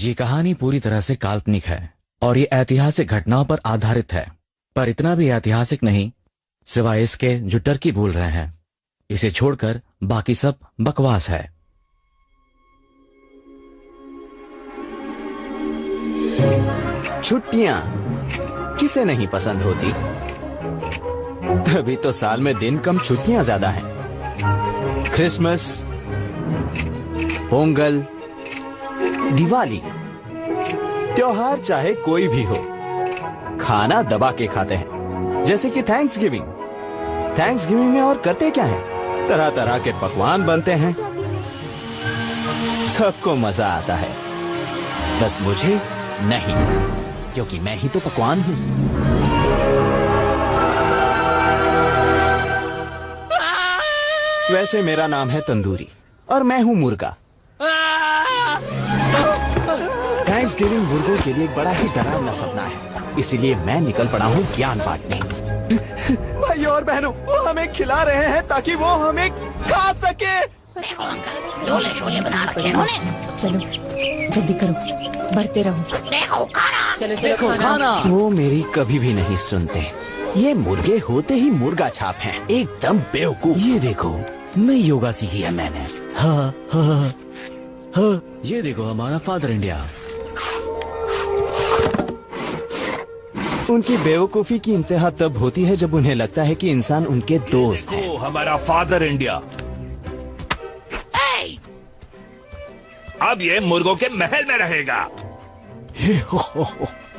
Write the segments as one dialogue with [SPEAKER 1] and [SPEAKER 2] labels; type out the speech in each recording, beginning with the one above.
[SPEAKER 1] ये कहानी पूरी तरह से काल्पनिक है और ये ऐतिहासिक घटनाओं पर आधारित है, पर इतना भी ऐतिहासिक नहीं सिवाय इसके जो टर्की बोल रहे हैं। इसे छोड़कर बाकी सब बकवास है।
[SPEAKER 2] छुट्टियां किसे नहीं पसंद होती? तभी तो साल में दिन कम छुट्टियां ज्यादा हैं। क्रिसमस, पोंगल, दिवाली, त्योहार चाहे कोई भी हो, खाना दबा के खाते हैं। जैसे कि थैंक्सगिविंग में और करते क्या है? तरह तरह के पकवान बनते हैं, सबको मजा आता है। बस मुझे नहीं, क्योंकि मैं ही तो पकवान हूं। वैसे मेरा नाम है तंदूरी और मैं हूं मुर्गा। थैंक्सगिविंग मुर्गों के लिए एक बड़ा ही डरावना सपना है, इसीलिए मैं निकल पड़ा हूँ ज्ञान बांटने। भाई और बहनों, वो हमें खिला रहे हैं ताकि वो हमें खा सके।
[SPEAKER 3] देखो अंकल, झोले शोले बना रखे हैं उन्होंने।
[SPEAKER 4] चलो जल्दी करो, बढ़ते रहो।
[SPEAKER 3] देखो खाना,
[SPEAKER 4] चलो देखो खाना।
[SPEAKER 2] वो मेरी कभी भी नहीं सुनते। ये मुर्गे होते ही मुर्गा छाप हैं, एकदम बेवकूफ।
[SPEAKER 1] ये देखो नई योगा सीखी है मैंने। हाँ हाँ हाँ, ये देखो हमारा फादर इंडिया।
[SPEAKER 2] उनकी बेवकूफी की इंतहा तब होती है जब उन्हें लगता है कि इंसान उनके दोस्त है।
[SPEAKER 5] हमारा फादर इंडिया। अब ये मुर्गों के महल में रहेगा।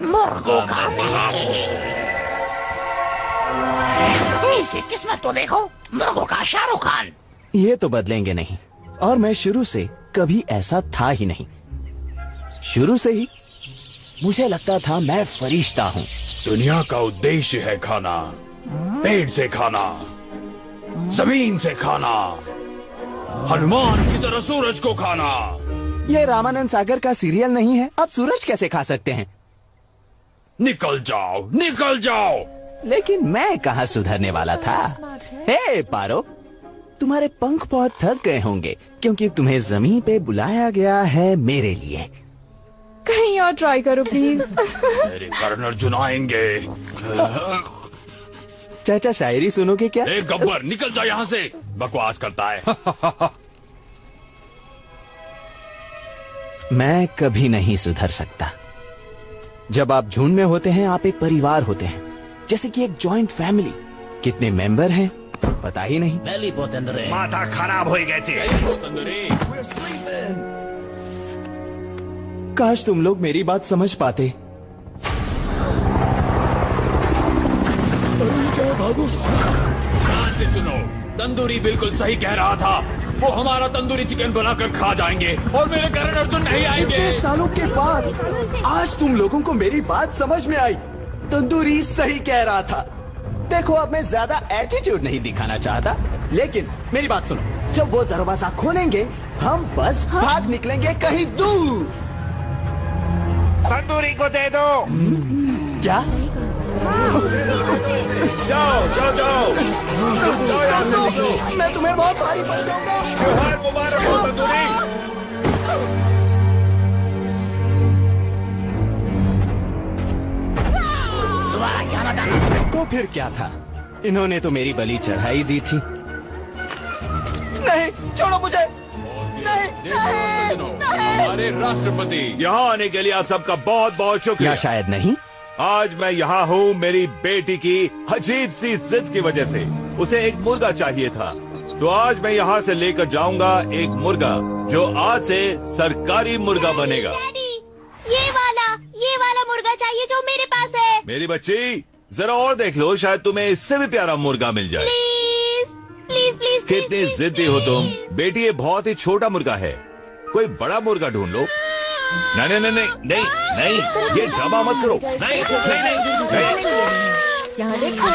[SPEAKER 3] मुर्गों का महल। इसकी किस्मत तो देखो, मुर्गों का शाहरुख खान।
[SPEAKER 2] ये तो बदलेंगे नहीं, और मैं शुरू से कभी ऐसा था ही नहीं। शुरू से ही मुझे लगता था मैं फरिश्ता हूँ।
[SPEAKER 5] दुनिया का उद्देश्य है खाना, पेट से खाना, जमीन से खाना, हनुमान की तरह सूरज को खाना।
[SPEAKER 2] ये रामानंद सागर का सीरियल नहीं है, आप सूरज कैसे खा सकते हैं?
[SPEAKER 5] निकल जाओ, निकल जाओ।
[SPEAKER 2] लेकिन मैं कहाँ सुधरने वाला था। हे पारो, तुम्हारे पंख बहुत थक गए होंगे क्योंकि तुम्हें जमीन पे बुलाया गया है मेरे लिए।
[SPEAKER 4] कहीं और ट्राई करो प्लीज।
[SPEAKER 5] मेरे कर्ण अर्जुन आएंगे।
[SPEAKER 2] चाचा शायरी सुनोगे क्या?
[SPEAKER 5] ए गब्बर, निकल जा यहाँ से, बकवास करता है।
[SPEAKER 2] मैं कभी नहीं सुधर सकता। जब आप झुंड में होते हैं, आप एक परिवार होते हैं, जैसे कि एक जॉइंट फैमिली। कितने मेंबर हैं पता ही नहीं।
[SPEAKER 5] माथा खराब हो गए थे।
[SPEAKER 2] काश तुम लोग मेरी बात समझ पाते।
[SPEAKER 5] भागो। ध्यान से सुनो, तंदूरी बिल्कुल सही कह रहा था। वो हमारा तंदूरी चिकन बनाकर खा जाएंगे और मेरे करण अर्जुन नहीं आएंगे।
[SPEAKER 2] इतने सालों के बाद आज तुम लोगों को मेरी बात समझ में आई। तंदूरी सही कह रहा था। देखो, अब मैं ज्यादा एटीट्यूड नहीं दिखाना चाहता, लेकिन मेरी बात सुनो, जब वो दरवाजा खोलेंगे हम बस भाग निकलेंगे कहीं दूर।
[SPEAKER 5] तंदूरी को दे दो।
[SPEAKER 2] क्या?
[SPEAKER 5] जाओ जाओ जाओ, जाओ यहाँ से निकलो।
[SPEAKER 2] मैं तुम्हें बहुत भारी समझूंगा।
[SPEAKER 5] त्योहार मुबारक हो तंदूरी।
[SPEAKER 2] तो फिर क्या था? इन्होंने तो मेरी बलि चढ़ाई दी थी। नहीं, छोड़ो मुझे। नहीं,
[SPEAKER 5] हमारे राष्ट्रपति, यहाँ आने के लिए आप सबका बहुत बहुत शुक्रिया।
[SPEAKER 2] या शायद नहीं।
[SPEAKER 5] आज मैं यहाँ हूँ मेरी बेटी की अजीब सी जिद की वजह से। उसे एक मुर्गा चाहिए था, तो आज मैं यहाँ से लेकर जाऊंगा एक मुर्गा जो आज से सरकारी मुर्गा बनेगा।
[SPEAKER 6] ये वाला मुर्गा चाहिए जो मेरे पास है।
[SPEAKER 5] मेरी बच्ची, जरा और देख लो, शायद तुम्हें इससे भी प्यारा मुर्गा मिल जाए।
[SPEAKER 6] Please please please.
[SPEAKER 5] कितनी जिद्दी हो तुम बेटी। ये बहुत ही छोटा मुर्गा है, कोई बड़ा मुर्गा ढूंढ लो। नहीं नहीं नहीं नहीं नहीं, ये ड्रामा मत करो। नहीं नहीं नहीं,
[SPEAKER 4] यहाँ देखो।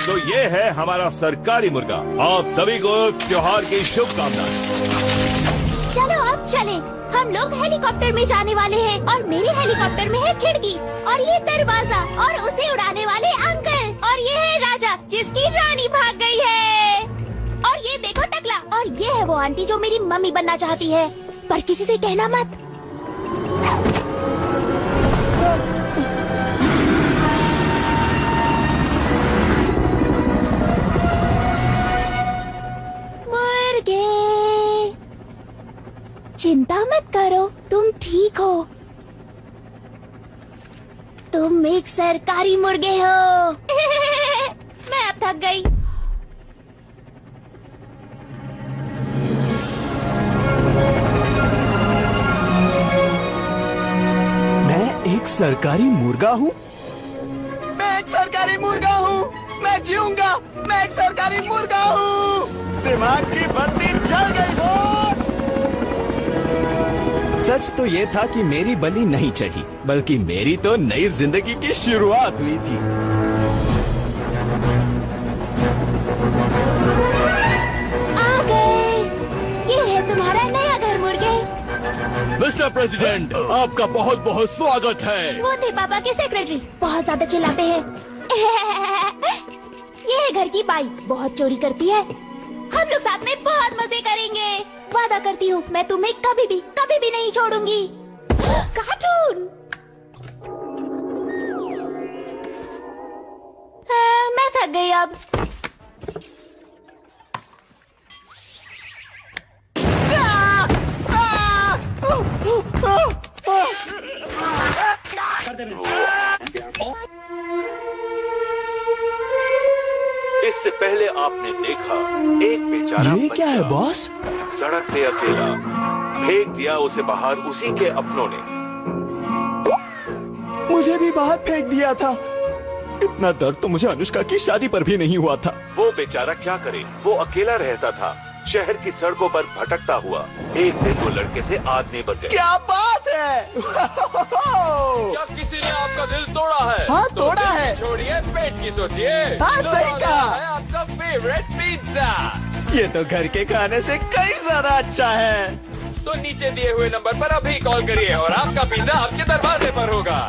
[SPEAKER 5] तो ये है हमारा सरकारी मुर्गा। आप सभी को त्योहार की शुभकामनाएं।
[SPEAKER 6] चलो अब चलें। हम लोग हेलीकॉप्टर में जाने वाले हैं और मेरे हेलीकॉप्टर में है खिड़की और ये दरवाजा और उसे उड़ाने वाले अंकल, और ये है राजा जिसकी रानी भाग गई है, और ये देखो टकला, और ये है वो आंटी जो मेरी मम्मी बनना चाहती है, पर किसी से कहना मत। तुम एक सरकारी मुर्गे हो। मैं अब थक गई।
[SPEAKER 2] मैं एक सरकारी मुर्गा हूँ। मैं एक सरकारी मुर्गा हूँ। मैं जीऊंगा। मैं एक सरकारी मुर्गा हूँ। दिमाग की बत्ती जल गई बॉस। सच तो ये था कि मेरी बलि नहीं चढ़ी, बल्कि मेरी तो नई जिंदगी की शुरुआत हुई थी।
[SPEAKER 6] आ गए। ये है तुम्हारा नया घर मुर्गे।
[SPEAKER 1] मिस्टर प्रेसिडेंट, आपका बहुत बहुत स्वागत है।
[SPEAKER 6] वो थे पापा के सेक्रेटरी, बहुत ज्यादा चिल्लाते हैं। ये है घर की बाई, बहुत चोरी करती है। हम लोग साथ में बहुत मजे करेंगे। वादा करती हूँ मैं तुम्हें कभी भी नहीं छोड़ूंगी। कार्टून। मैं थक गई अब।
[SPEAKER 5] इससे पहले आपने देखा एक बेचारा
[SPEAKER 2] ये क्या है
[SPEAKER 5] बच्चा
[SPEAKER 2] बॉस?
[SPEAKER 5] सड़क पे अकेला फेंक दिया उसे बाहर उसी के अपनों ने।
[SPEAKER 2] मुझे भी बाहर फेंक दिया था। इतना दर्द तो मुझे अनुष्का की शादी पर भी नहीं हुआ था।
[SPEAKER 5] वो बेचारा क्या करे, वो अकेला रहता था शहर की सड़कों पर भटकता हुआ। एक दिन वो लड़के से आदमी बन गया।
[SPEAKER 2] क्या बात है।
[SPEAKER 1] क्या किसी ने आपका दिल तोड़ा है?
[SPEAKER 2] हाँ, तोड़ा है।
[SPEAKER 1] छोड़िए, पेट की सोचिए।
[SPEAKER 2] हाँ, सही कहा।
[SPEAKER 1] है आपका फेवरेट पिज्जा।
[SPEAKER 2] ये तो घर के खाने से कई ज्यादा अच्छा है।
[SPEAKER 1] तो नीचे दिए हुए नंबर पर अभी कॉल करिए और आपका पिज्जा आपके दरवाजे पर होगा।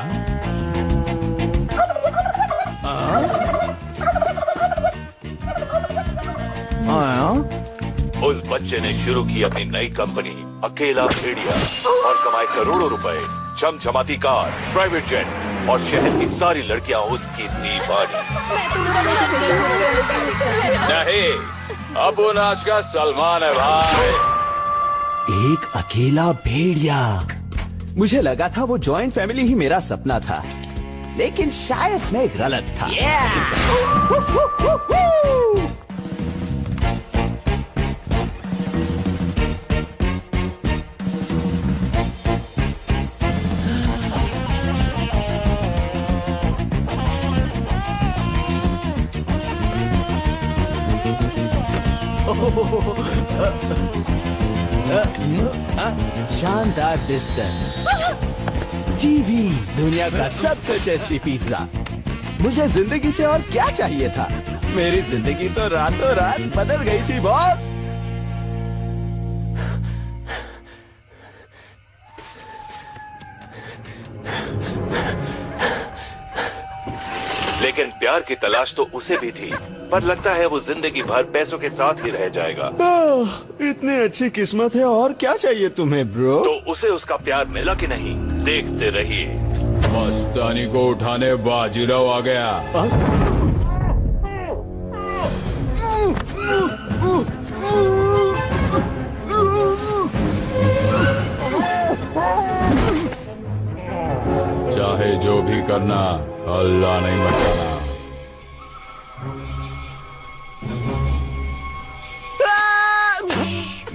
[SPEAKER 5] उस बच्चे ने शुरू की अपनी नई कंपनी अकेला भेड़िया और कमाए करोड़ों रुपए। चमचमाती कार, प्राइवेट जेट और शहर की सारी लड़कियां उसकी दीवानी।
[SPEAKER 1] नहीं, अब वो नाच का सलमान है भाई।
[SPEAKER 2] एक अकेला भेड़िया। मुझे लगा था वो जॉइंट फैमिली ही मेरा सपना था, लेकिन शायद मैं गलत था। शानदार बिस्तर, टीवी, दुनिया का सबसे टेस्टी पिज्जा। मुझे जिंदगी से और क्या चाहिए था। मेरी जिंदगी तो रातों रात बदल गई थी बॉस।
[SPEAKER 5] लेकिन प्यार की तलाश तो उसे भी थी, पर लगता है वो जिंदगी भर पैसों के साथ ही रह जाएगा।
[SPEAKER 2] इतनी अच्छी किस्मत है, और क्या चाहिए तुम्हें ब्रो?
[SPEAKER 5] तो उसे उसका प्यार मिला कि नहीं, देखते रहिए।
[SPEAKER 1] मस्तानी को उठाने बाजीराव आ गया। चाहे जो भी करना, अल्लाह नहीं बचाना।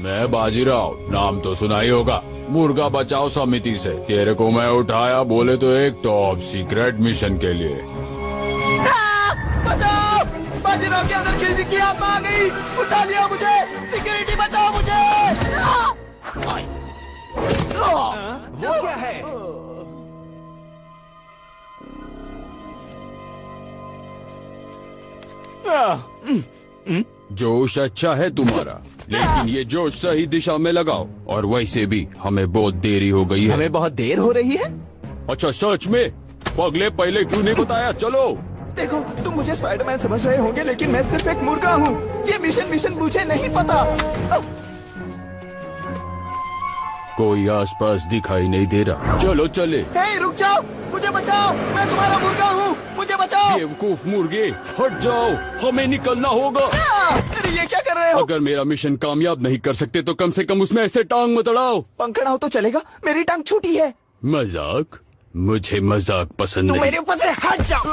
[SPEAKER 1] मैं बाजीराव, नाम तो सुना ही होगा, मुर्गा बचाओ समिति से। तेरे को मैं उठाया बोले तो एक टॉप सीक्रेट मिशन के लिए।
[SPEAKER 2] बचाओ! बाजीराव के अंदर खिलजी की आत्मा आ गई। उठा लिया मुझे। सिक्योरिटी बचाओ मुझे। वो क्या है?
[SPEAKER 1] जोश अच्छा है तुम्हारा, लेकिन ये जोश सही दिशा में लगाओ। और वैसे भी हमें बहुत देरी हो गई है।
[SPEAKER 2] हमें बहुत देर हो रही है।
[SPEAKER 1] अच्छा, सच में? पगले पहले क्यों नहीं बताया? चलो।
[SPEAKER 2] देखो, तुम मुझे स्पाइडरमैन समझ रहे होंगे, लेकिन मैं सिर्फ एक मुर्गा हूँ। ये मिशन मुझे नहीं पता।
[SPEAKER 1] कोई आसपास दिखाई नहीं दे रहा। चलो चले।
[SPEAKER 2] हे, रुक जाओ, मुझे बचाओ। मैं तुम्हारा मुर्गा हूँ, मुझे बचाओ।
[SPEAKER 1] बेवकूफ मुर्गे, हट जाओ, हमें निकलना होगा।
[SPEAKER 2] अरे ये क्या कर रहे हो?
[SPEAKER 1] अगर मेरा मिशन कामयाब नहीं कर सकते तो कम से कम उसमें ऐसे टांग मत अड़ाओ।
[SPEAKER 2] पंखड़ा हो तो चलेगा, मेरी टांग छूटी है।
[SPEAKER 1] मजाक?
[SPEAKER 7] मुझे मजाक पसंद
[SPEAKER 2] तुम
[SPEAKER 7] नहीं।
[SPEAKER 2] मेरे ऊपर से हट जाओ।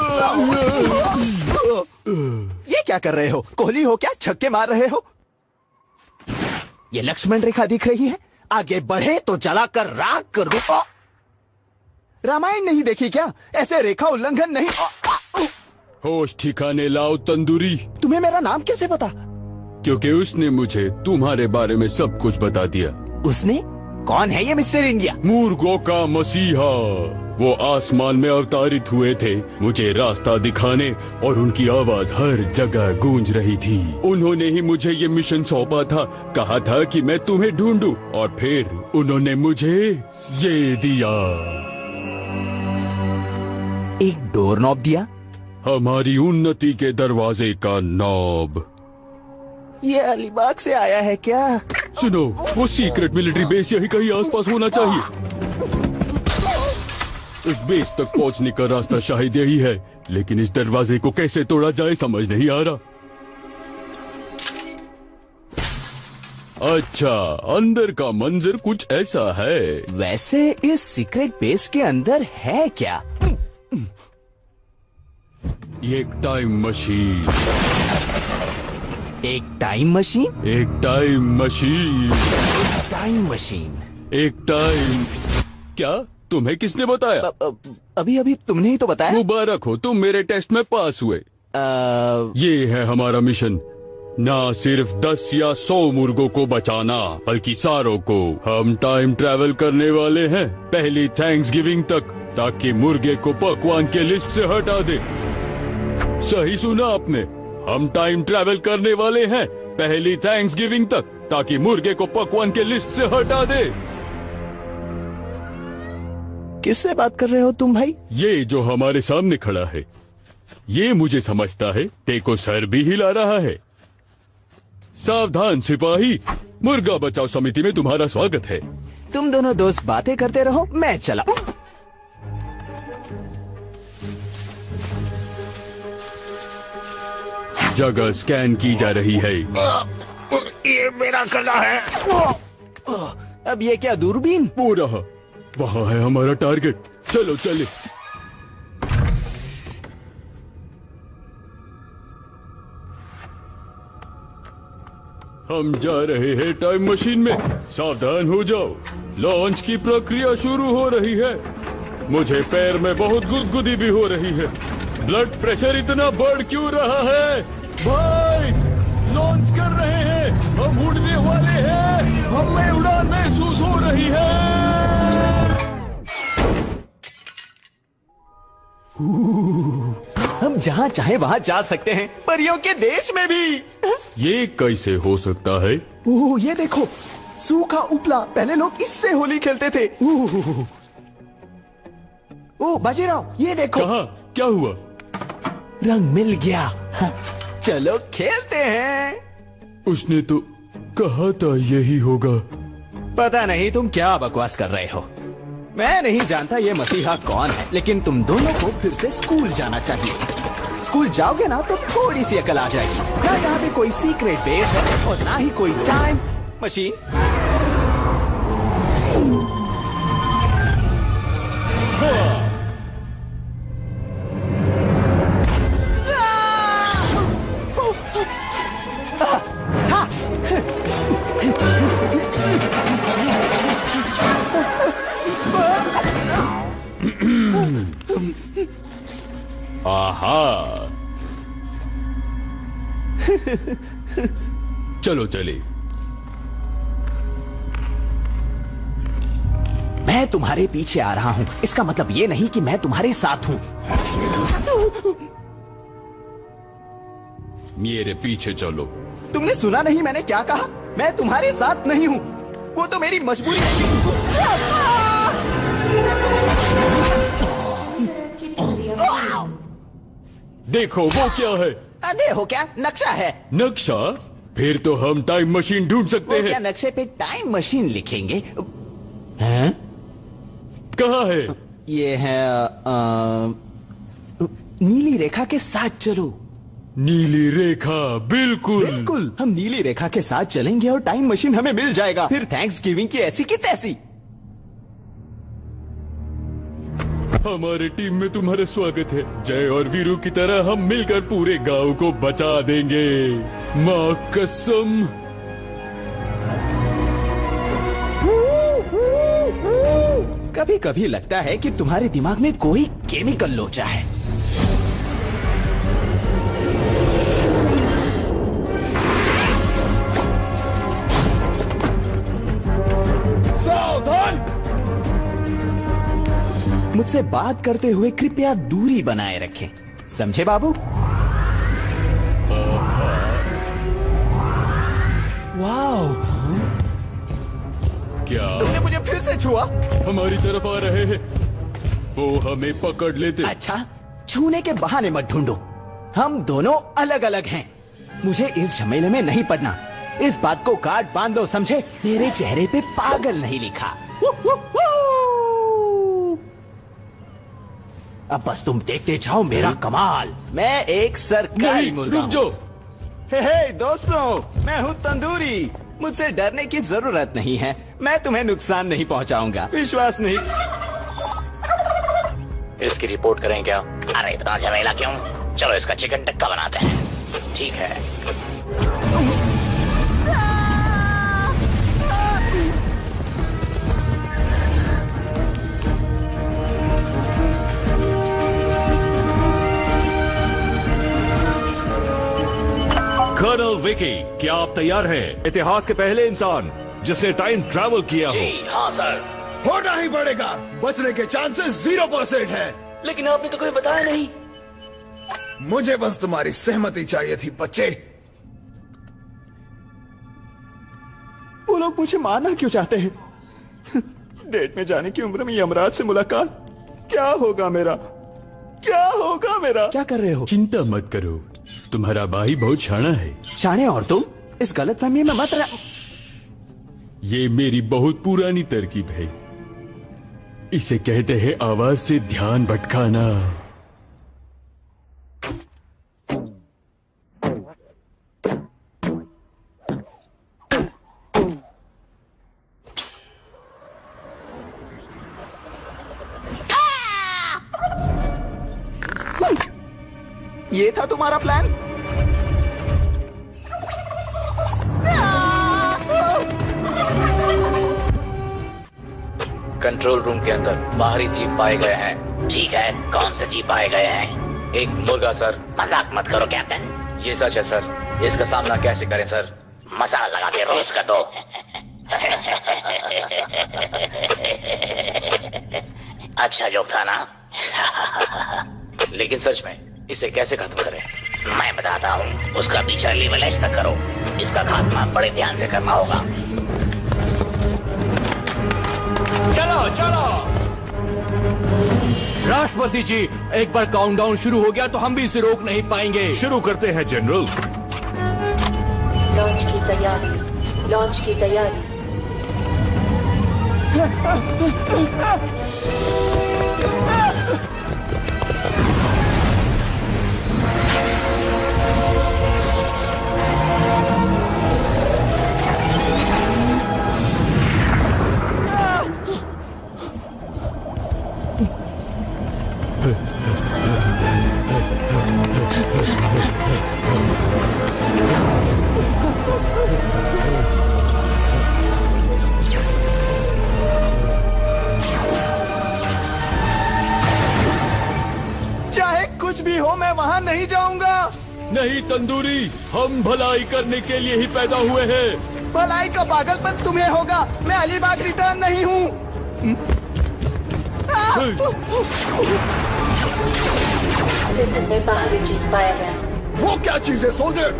[SPEAKER 2] ये क्या कर रहे हो? कोहली हो क्या? छक्के मार रहे हो? ये लक्ष्मण रेखा दिख रही है, आगे बढ़े तो जलाकर राख कर दो। रामायण नहीं देखी क्या? ऐसे रेखा उल्लंघन नहीं।
[SPEAKER 7] होश ठिकाने लाओ तंदूरी,
[SPEAKER 2] तुम्हें मेरा नाम कैसे पता?
[SPEAKER 7] क्योंकि उसने मुझे तुम्हारे बारे में सब कुछ बता दिया।
[SPEAKER 2] उसने? कौन है ये मिस्टर इंडिया?
[SPEAKER 7] मूर्खों का मसीहा। वो आसमान में अवतारित हुए थे मुझे रास्ता दिखाने, और उनकी आवाज हर जगह गूंज रही थी। उन्होंने ही मुझे ये मिशन सौंपा था, कहा था कि मैं तुम्हें ढूंढूं, और फिर उन्होंने मुझे ये दिया।
[SPEAKER 2] एक डोर नॉब दिया?
[SPEAKER 7] हमारी उन्नति के दरवाजे का नॉब।
[SPEAKER 2] ये अलीबाग से आया है क्या?
[SPEAKER 7] सुनो, वो सीक्रेट मिलिट्री बेस यही कहीं आसपास होना चाहिए। इस बेस तक पहुंचने का रास्ता शायद यही है, लेकिन इस दरवाजे को कैसे तोड़ा जाए समझ नहीं आ रहा। अच्छा, अंदर का मंजर कुछ ऐसा है।
[SPEAKER 2] वैसे इस सीक्रेट बेस के अंदर है क्या?
[SPEAKER 7] ये एक टाइम मशीन।
[SPEAKER 2] एक टाइम मशीन?
[SPEAKER 7] एक टाइम मशीन।
[SPEAKER 2] Time machine?
[SPEAKER 7] एक टाइम। क्या? तुम्हें किसने बताया?
[SPEAKER 2] अभी अभी तुमने ही तो बताया।
[SPEAKER 7] मुबारक हो, तुम मेरे टेस्ट में पास हुए। ये है हमारा मिशन, ना सिर्फ 10 या 100 मुर्गों को बचाना, बल्कि सारों को। हम टाइम ट्रैवल करने वाले हैं पहली थैंक्सगिविंग तक, ताकि मुर्गे को पकवान के लिस्ट से हटा दे। सही सुना आपने, हम टाइम ट्रैवल करने वाले हैं पहली थैंक्सगिविंग तक, ताकि मुर्गे को पकवान के लिस्ट से हटा दे।
[SPEAKER 2] किससे बात कर रहे हो तुम भाई?
[SPEAKER 7] ये जो हमारे सामने खड़ा है, ये मुझे समझता है टेको सर भी हिला रहा है। सावधान सिपाही, मुर्गा बचाओ समिति में तुम्हारा स्वागत है।
[SPEAKER 2] तुम दोनों दोस्त बातें करते रहो, मैं चला।
[SPEAKER 7] जगह स्कैन की जा रही है।
[SPEAKER 3] ये मेरा गला है।
[SPEAKER 2] अब ये क्या दूरबीन?
[SPEAKER 7] वो रहा, वहाँ है हमारा टारगेट। चलो चले। हम जा रहे हैं टाइम मशीन में, सावधान हो जाओ। लॉन्च की प्रक्रिया शुरू हो रही है। मुझे पैर में बहुत गुदगुदी भी हो रही है। ब्लड प्रेशर इतना बढ़ क्यों रहा है? भाई, लॉन्च कर रहे हैं, हम उड़ने वाले हैं, हमें उड़ान महसूस हो रही है।
[SPEAKER 2] हम जहाँ चाहे वहाँ जा सकते हैं, परियों के देश में भी।
[SPEAKER 7] ये कैसे हो सकता है?
[SPEAKER 2] ओह, ये देखो, सूखा उपला। पहले लोग इससे होली खेलते थे। ओह बाजीराव, ये देखो।
[SPEAKER 7] कहाँ? क्या हुआ?
[SPEAKER 2] रंग मिल गया। चलो खेलते हैं।
[SPEAKER 7] उसने तो कहा था यही होगा।
[SPEAKER 2] पता नहीं तुम क्या बकवास कर रहे हो। मैं नहीं जानता ये मसीहा कौन है, लेकिन तुम दोनों को फिर से स्कूल जाना चाहिए। स्कूल जाओगे ना तो थोड़ी सी अकल आ जाएगी। ना यहाँ पे कोई सीक्रेट बेस है और ना ही कोई टाइम मशीन।
[SPEAKER 7] आहा। चलो चले।
[SPEAKER 2] मैं तुम्हारे पीछे आ रहा हूँ, इसका मतलब ये नहीं कि मैं तुम्हारे साथ हूँ।
[SPEAKER 7] मेरे पीछे चलो।
[SPEAKER 2] तुमने सुना नहीं मैंने क्या कहा? मैं तुम्हारे साथ नहीं हूँ, वो तो मेरी मजबूरी है।
[SPEAKER 7] देखो वो क्या है?
[SPEAKER 2] अंधे हो क्या? नक्शा है।
[SPEAKER 7] नक्शा? फिर तो हम टाइम मशीन ढूंढ सकते
[SPEAKER 2] वो क्या
[SPEAKER 7] हैं।
[SPEAKER 2] नक्शे पे टाइम मशीन लिखेंगे? हैं?
[SPEAKER 7] कहाँ है?
[SPEAKER 2] ये है नीली रेखा के साथ चलो।
[SPEAKER 7] नीली रेखा? बिल्कुल
[SPEAKER 2] बिल्कुल, हम नीली रेखा के साथ चलेंगे और टाइम मशीन हमें मिल जाएगा। फिर थैंक्स गिविंग की ऐसी की तैसी।
[SPEAKER 7] हमारे टीम में तुम्हारा स्वागत है। जय और वीरू की तरह हम मिलकर पूरे गांव को बचा देंगे, माँ कसम।
[SPEAKER 2] कभी कभी लगता है कि तुम्हारे दिमाग में कोई केमिकल लोचा है। सावधान! मुझसे बात करते हुए कृपया दूरी बनाए रखें, समझे बाबू? वाओ,
[SPEAKER 7] क्या
[SPEAKER 2] तुमने मुझे फिर से छुआ?
[SPEAKER 7] हमारी तरफ आ रहे हैं? वो हमें पकड़ लेते।
[SPEAKER 2] अच्छा, छूने के बहाने मत ढूंढो, हम दोनों अलग अलग हैं। मुझे इस झमेले में नहीं पड़ना। इस बात को गांठ बांध दो, समझे? मेरे चेहरे पे पागल नहीं लिखा। अब बस तुम देखते जाओ मेरा कमाल। मैं एक सरकारी
[SPEAKER 7] नहीं,
[SPEAKER 2] मुर्गा
[SPEAKER 7] रुक
[SPEAKER 2] हूं।
[SPEAKER 7] जाओ।
[SPEAKER 2] हे दोस्तों, मैं हूँ तंदूरी। मुझसे डरने की जरूरत नहीं है। मैं तुम्हें नुकसान नहीं पहुंचाऊंगा, विश्वास नहीं।
[SPEAKER 3] इसकी रिपोर्ट करें क्या? अरे इतना झमेला क्यों? चलो इसका चिकन टिक्का बनाते हैं। ठीक है।
[SPEAKER 5] कर्नल विकी, क्या आप तैयार हैं? इतिहास के पहले इंसान जिसने टाइम ट्रैवल किया हो।
[SPEAKER 3] जी हाँ सर।
[SPEAKER 8] होना ही पड़ेगा। बचने के चांसेस 0% है।
[SPEAKER 3] लेकिन आपने तो कोई बताया नहीं।
[SPEAKER 8] मुझे बस तुम्हारी सहमति चाहिए थी बच्चे।
[SPEAKER 2] वो लोग मुझे मारना क्यों चाहते हैं? डेट में जाने की उम्र में यमराज से मुलाकात। क्या होगा मेरा? क्या होगा मेरा? क्या कर रहे हो?
[SPEAKER 7] चिंता मत करो, तुम्हारा भाई बहुत शाना है।
[SPEAKER 2] शाने और तुम इस गलतफहमी में मत रह।
[SPEAKER 7] ये मेरी बहुत पुरानी तरकीब है। इसे कहते हैं आवाज से ध्यान भटकाना।
[SPEAKER 2] ये था तुम्हारा प्लान?
[SPEAKER 3] कंट्रोल रूम के अंदर बाहरी जीप पाए गए हैं। ठीक है, कौन से जीप पाए गए हैं? एक मुर्गा सर। मजाक मत करो कैप्टन। ये सच है सर। इसका सामना कैसे करें सर? मसाला लगा के रोस्ट कर दो। अच्छा जोक था ना? लेकिन सच में इसे कैसे खत्म करें? मैं बताता हूँ। उसका पीछा लेवलाइज तक करो। इसका खात्मा बड़े ध्यान से करना होगा।
[SPEAKER 2] चलो चलो।
[SPEAKER 9] राष्ट्रपति जी, एक बार काउंटडाउन शुरू हो गया तो हम भी इसे रोक नहीं पाएंगे।
[SPEAKER 5] शुरू करते हैं जनरल।
[SPEAKER 4] लॉन्च की तैयारी, लॉन्च की तैयारी।
[SPEAKER 2] चाहे कुछ भी हो, मैं वहां नहीं जाऊंगा।
[SPEAKER 7] नहीं तंदूरी, हम भलाई करने के लिए ही पैदा हुए हैं।
[SPEAKER 2] भलाई का पागलपन तुम्हें होगा। मैं अलीबाग रिटर्न नहीं हूँ।
[SPEAKER 4] सिस्टम में बाहरी जीत पाया गया।
[SPEAKER 8] वो क्या चीज है सोल्जर?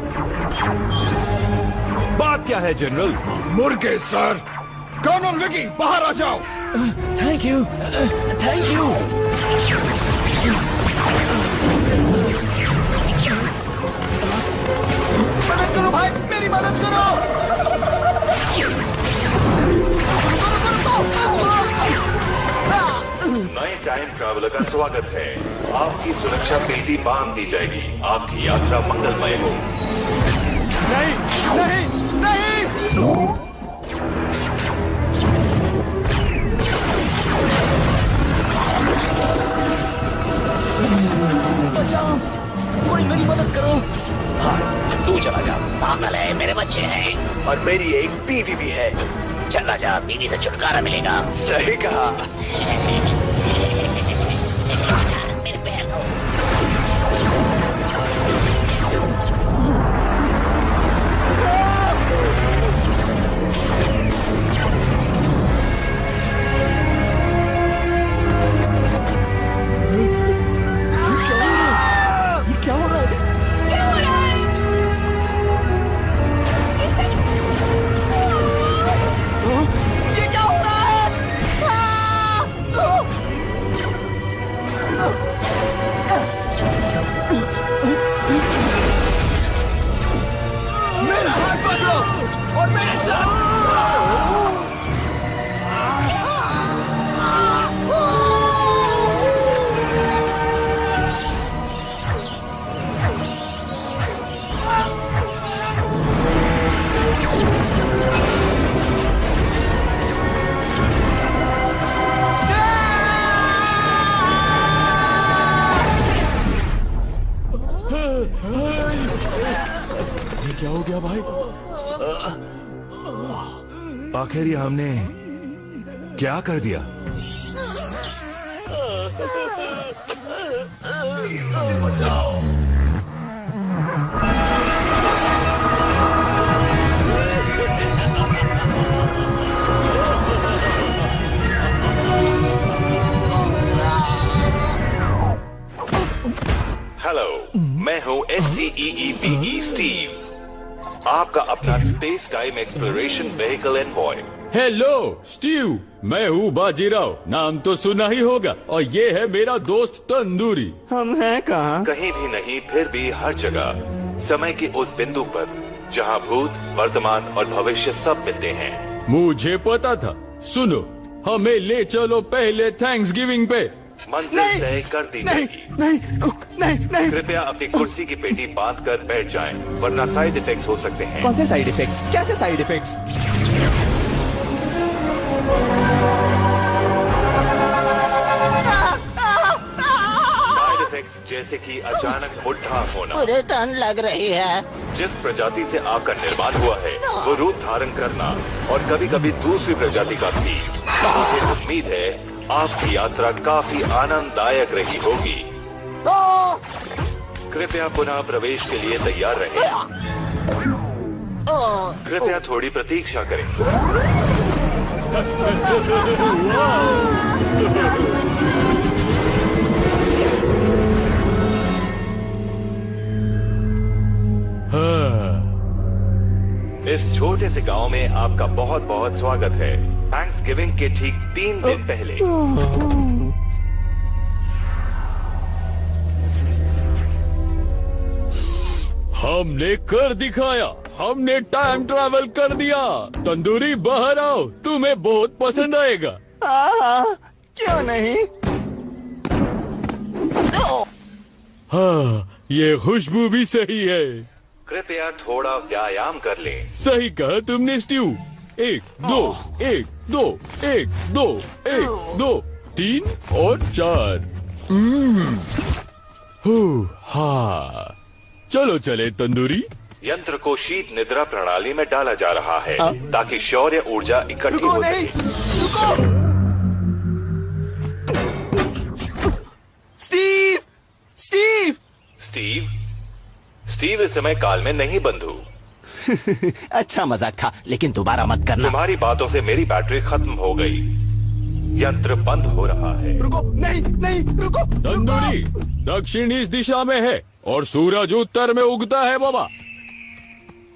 [SPEAKER 5] बात क्या है जनरल?
[SPEAKER 8] मुर्गे सर। कर्नल विकी, बाहर आ जाओ।
[SPEAKER 9] Thank you, thank you.
[SPEAKER 2] मदद करो भाई, मेरी मदद करो।
[SPEAKER 5] नए टाइम ट्रैवलर का स्वागत है। आपकी सुरक्षा पेटी बांध दी जाएगी। आपकी यात्रा मंगलमय हो।
[SPEAKER 2] नहीं नहीं नहीं।
[SPEAKER 9] बचाओ, कोई मेरी मदद करो।
[SPEAKER 3] हाँ, तू चला जा। पागल है, मेरे बच्चे हैं
[SPEAKER 2] और मेरी एक बीवी भी है।
[SPEAKER 3] चला जा, बीवी से छुटकारा मिलेगा।
[SPEAKER 2] सही कहा।
[SPEAKER 3] मेरे पैर को
[SPEAKER 2] क्या हो रहा है?
[SPEAKER 6] ये क्या हो रहा है?
[SPEAKER 9] मेरा हाथ पकड़ो और मेरे साथ।
[SPEAKER 5] ये क्या हो गया भाई? आखिर ये हमने क्या कर दिया? हेलो, मैं हूँ STEEVE स्टीव, आपका अपना space time exploration vehicle envoy.
[SPEAKER 7] Hello Steve, मैं हूँ बाजीराव, नाम तो सुना ही होगा। और ये है मेरा दोस्त तंदूरी।
[SPEAKER 2] हम हैं कहाँ?
[SPEAKER 5] कहीं भी नहीं, फिर भी हर जगह, समय के उस बिंदु पर जहाँ भूत, वर्तमान और भविष्य सब मिलते हैं।
[SPEAKER 7] मुझे पता था। सुनो, हमें ले चलो पहले थैंक्स गिविंग पे।
[SPEAKER 5] मंजिल तय कर दी जाएगी।
[SPEAKER 2] नहीं।
[SPEAKER 5] कृपया अपनी कुर्सी की पेटी बांध कर बैठ जाएं, वरना साइड इफेक्ट्स हो सकते हैं।
[SPEAKER 2] कौन से साइड इफेक्ट्स? कैसे साइड इफेक्ट्स?
[SPEAKER 5] साइड इफेक्ट्स जैसे कि अचानक बुढ़ा होना,
[SPEAKER 3] मुझे ठंड लग रही है।
[SPEAKER 5] जिस प्रजाति से आपका निर्माण हुआ है वो रूप धारण करना, और कभी कभी दूसरी प्रजाति का भी। मुझे उम्मीद है आपकी यात्रा काफी आनंददायक रही होगी। कृपया पुनः प्रवेश के लिए तैयार रहें। कृपया थोड़ी प्रतीक्षा करें। इस छोटे से गांव में आपका बहुत बहुत स्वागत है। थैंक्सगिविंग के ठीक 3 दिन पहले
[SPEAKER 7] हमने कर दिखाया, हमने टाइम ट्रैवल कर दिया। तंदूरी बाहर आओ, तुम्हें बहुत पसंद आएगा।
[SPEAKER 2] क्यों नहीं?
[SPEAKER 7] हाँ, ये खुशबू भी सही है।
[SPEAKER 5] कृपया थोड़ा व्यायाम कर लें।
[SPEAKER 7] सही कहा तुमने स्टीव। 1 2 1 2 1 2 1 2 3 और 4। हाँ, चलो चले तंदूरी।
[SPEAKER 5] यंत्र को शीत निद्रा प्रणाली में डाला जा रहा है ताकि शौर्य ऊर्जा इकट्ठी हो
[SPEAKER 2] नहीं,
[SPEAKER 5] सके।
[SPEAKER 2] रुको। स्टीव
[SPEAKER 5] स्टीव इस समय काल में नहीं बंधु।
[SPEAKER 2] अच्छा मजाक था, लेकिन दोबारा मत करना।
[SPEAKER 5] तुम्हारी बातों से मेरी बैटरी खत्म हो गई। यंत्र बंद हो रहा है।
[SPEAKER 2] रुको, नहीं, रुको।
[SPEAKER 7] तंदूरी दक्षिण इस दिशा में है और सूरज उत्तर में उगता है बाबा।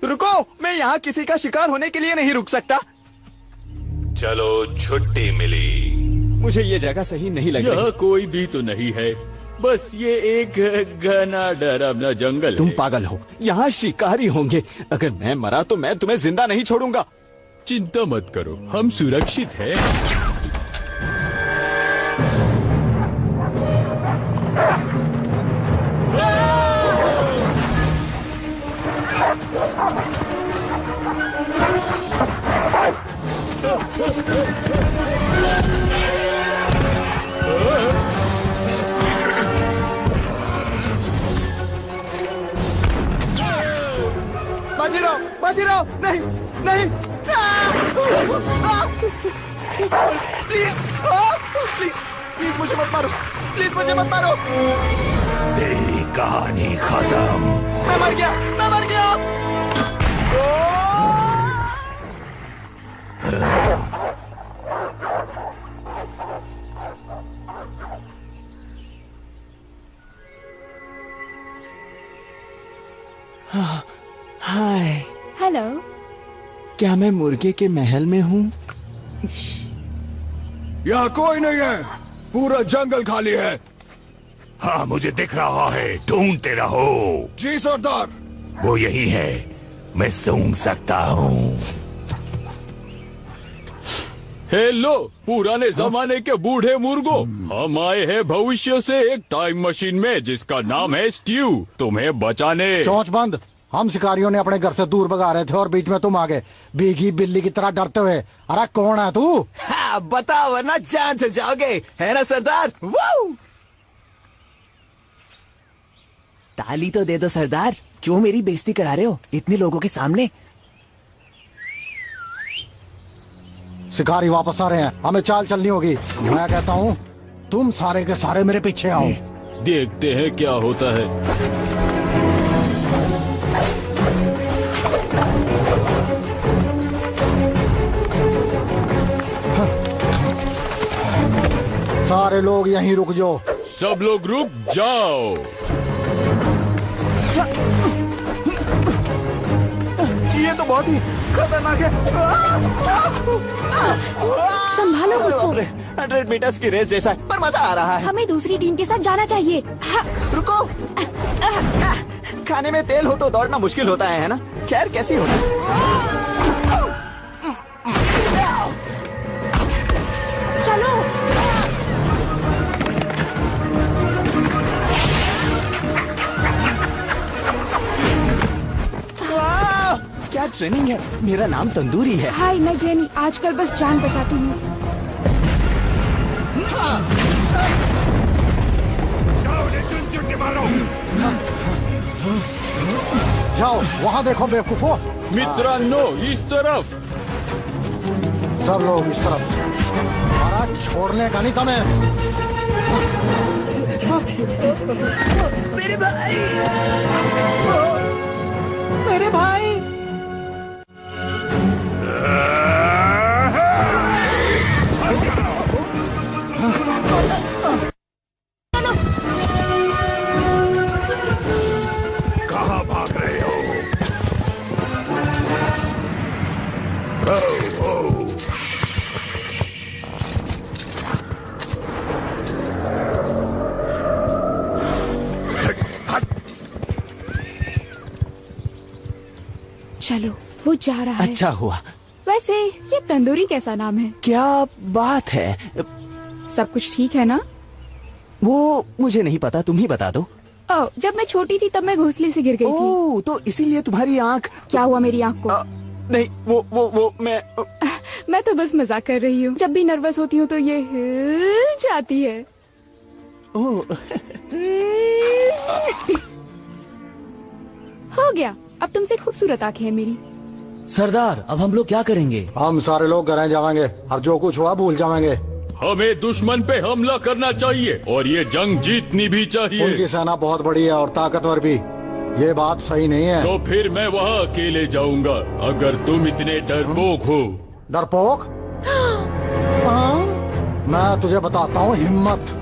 [SPEAKER 2] रुको, मैं यहाँ किसी का शिकार होने के लिए नहीं रुक सकता।
[SPEAKER 5] चलो, छुट्टी मिली।
[SPEAKER 2] मुझे ये जगह सही नहीं लग रही।
[SPEAKER 7] यह कोई भी तो नहीं है, बस ये एक घना डरावना जंगल
[SPEAKER 2] तुम
[SPEAKER 7] है।
[SPEAKER 2] पागल हो, यहाँ शिकारी होंगे। अगर मैं मरा तो मैं तुम्हें जिंदा नहीं छोड़ूंगा।
[SPEAKER 7] चिंता मत करो, हम सुरक्षित हैं।
[SPEAKER 2] बाजीराव नहीं नहीं, प्लीज प्लीज प्लीज मुझे मत मारो, प्लीज मुझे मत मारो।
[SPEAKER 5] तेरी कहानी खत्म।
[SPEAKER 2] मैं मर गया, मैं मर गया। हाय।
[SPEAKER 6] हेलो।
[SPEAKER 2] क्या मैं मुर्गे के महल में हूँ?
[SPEAKER 8] यहाँ कोई नहीं है, पूरा जंगल खाली है।
[SPEAKER 5] हाँ मुझे दिख रहा है, ढूंढते रहो।
[SPEAKER 8] जी सरदार।
[SPEAKER 5] वो यही है, मैं सूंघ सकता हूँ।
[SPEAKER 7] हेलो पुराने जमाने के बूढ़े मुर्गो, हम आए हैं भविष्य से एक टाइम मशीन में जिसका नाम है स्ट्यू, तुम्हें बचाने।
[SPEAKER 10] चोंच बंद। हम शिकारियों ने अपने घर से दूर भगा रहे थे और बीच में तुम आ गए भीगी बिल्ली की तरह डरते हुए। अरे कौन है तू?
[SPEAKER 2] हाँ, बताओ वरना जान से जाओगे, है ना सरदार? वो ताली तो दे दो सरदार, क्यों मेरी बेइज्जती करा रहे हो इतने लोगों के सामने?
[SPEAKER 10] शिकारी वापस आ रहे हैं, हमें चाल चलनी होगी। मैं कहता हूँ तुम सारे के सारे मेरे पीछे आओ।
[SPEAKER 7] देखते हैं क्या होता है।
[SPEAKER 10] सारे लोग यहीं रुक जाओ।
[SPEAKER 7] सब लोग रुक जाओ।
[SPEAKER 2] ये तो बहुत ही खतरनाक है।
[SPEAKER 6] संभालो खुद को।
[SPEAKER 2] 100 मीटर्स की रेस जैसा है, पर मजा आ रहा है।
[SPEAKER 6] हमें दूसरी टीम के साथ जाना चाहिए।
[SPEAKER 2] रुको, खाने में तेल हो तो दौड़ना मुश्किल होता है ना? खैर कैसी होता है?
[SPEAKER 6] चलो।
[SPEAKER 2] क्या ट्रेनिंग है? मेरा नाम तंदूरी है।
[SPEAKER 6] हाय, मैं जेनी, आजकल बस जान बचाती हूँ।
[SPEAKER 10] जाओ वहाँ देखो बेवकूफो।
[SPEAKER 7] मित्रांनो इस तरफ।
[SPEAKER 10] सब लोग इस तरफ। महाराज छोड़ने का नहीं तुम्हें।
[SPEAKER 2] मेरे भाई, मेरे भाई।
[SPEAKER 5] कहाँ भाग रहे हो?
[SPEAKER 6] चलो, वो जा रहा है।
[SPEAKER 2] अच्छा हुआ।
[SPEAKER 6] वैसे ये तंदूरी कैसा नाम है?
[SPEAKER 2] क्या बात है?
[SPEAKER 6] सब कुछ ठीक है ना?
[SPEAKER 2] वो मुझे नहीं पता, तुम ही बता दो।
[SPEAKER 6] ओह, जब मैं छोटी थी तब मैं घोंसले से गिर गई थी।
[SPEAKER 2] ओह, तो इसीलिए तुम्हारी आँख।
[SPEAKER 6] क्या हुआ मेरी आँख को?
[SPEAKER 2] नहीं, वो
[SPEAKER 6] मैं तो बस मजाक कर रही हूँ। जब भी नर्वस होती हूँ तो ये हिल जाती है। हो गया, अब तुमसे खूबसूरत आंखें हैं मेरी।
[SPEAKER 1] सरदार अब हम लोग क्या करेंगे?
[SPEAKER 10] हम सारे लोग घर जाएंगे और जो कुछ हुआ भूल जाएंगे।
[SPEAKER 7] हमें दुश्मन पे हमला करना चाहिए और ये जंग जीतनी भी चाहिए।
[SPEAKER 10] उनकी सेना बहुत बड़ी है और ताकतवर भी। ये बात सही नहीं है।
[SPEAKER 7] तो फिर मैं वहाँ अकेले जाऊंगा अगर तुम इतने डरपोक हो।
[SPEAKER 10] डरपोक? हाँ? मैं तुझे बताता हूँ हिम्मत।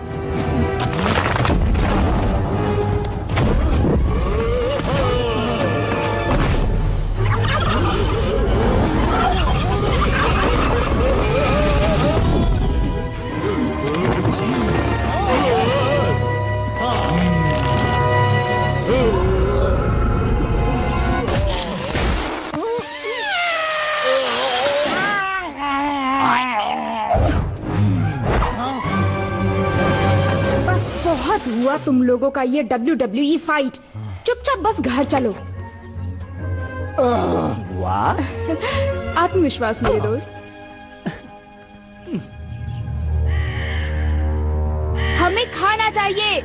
[SPEAKER 6] हुआ तुम लोगों का ये WWE फाइट। चुपचाप बस घर चलो।
[SPEAKER 2] वाह,
[SPEAKER 6] आत्मविश्वास मेरे दोस्त। हमें खाना चाहिए।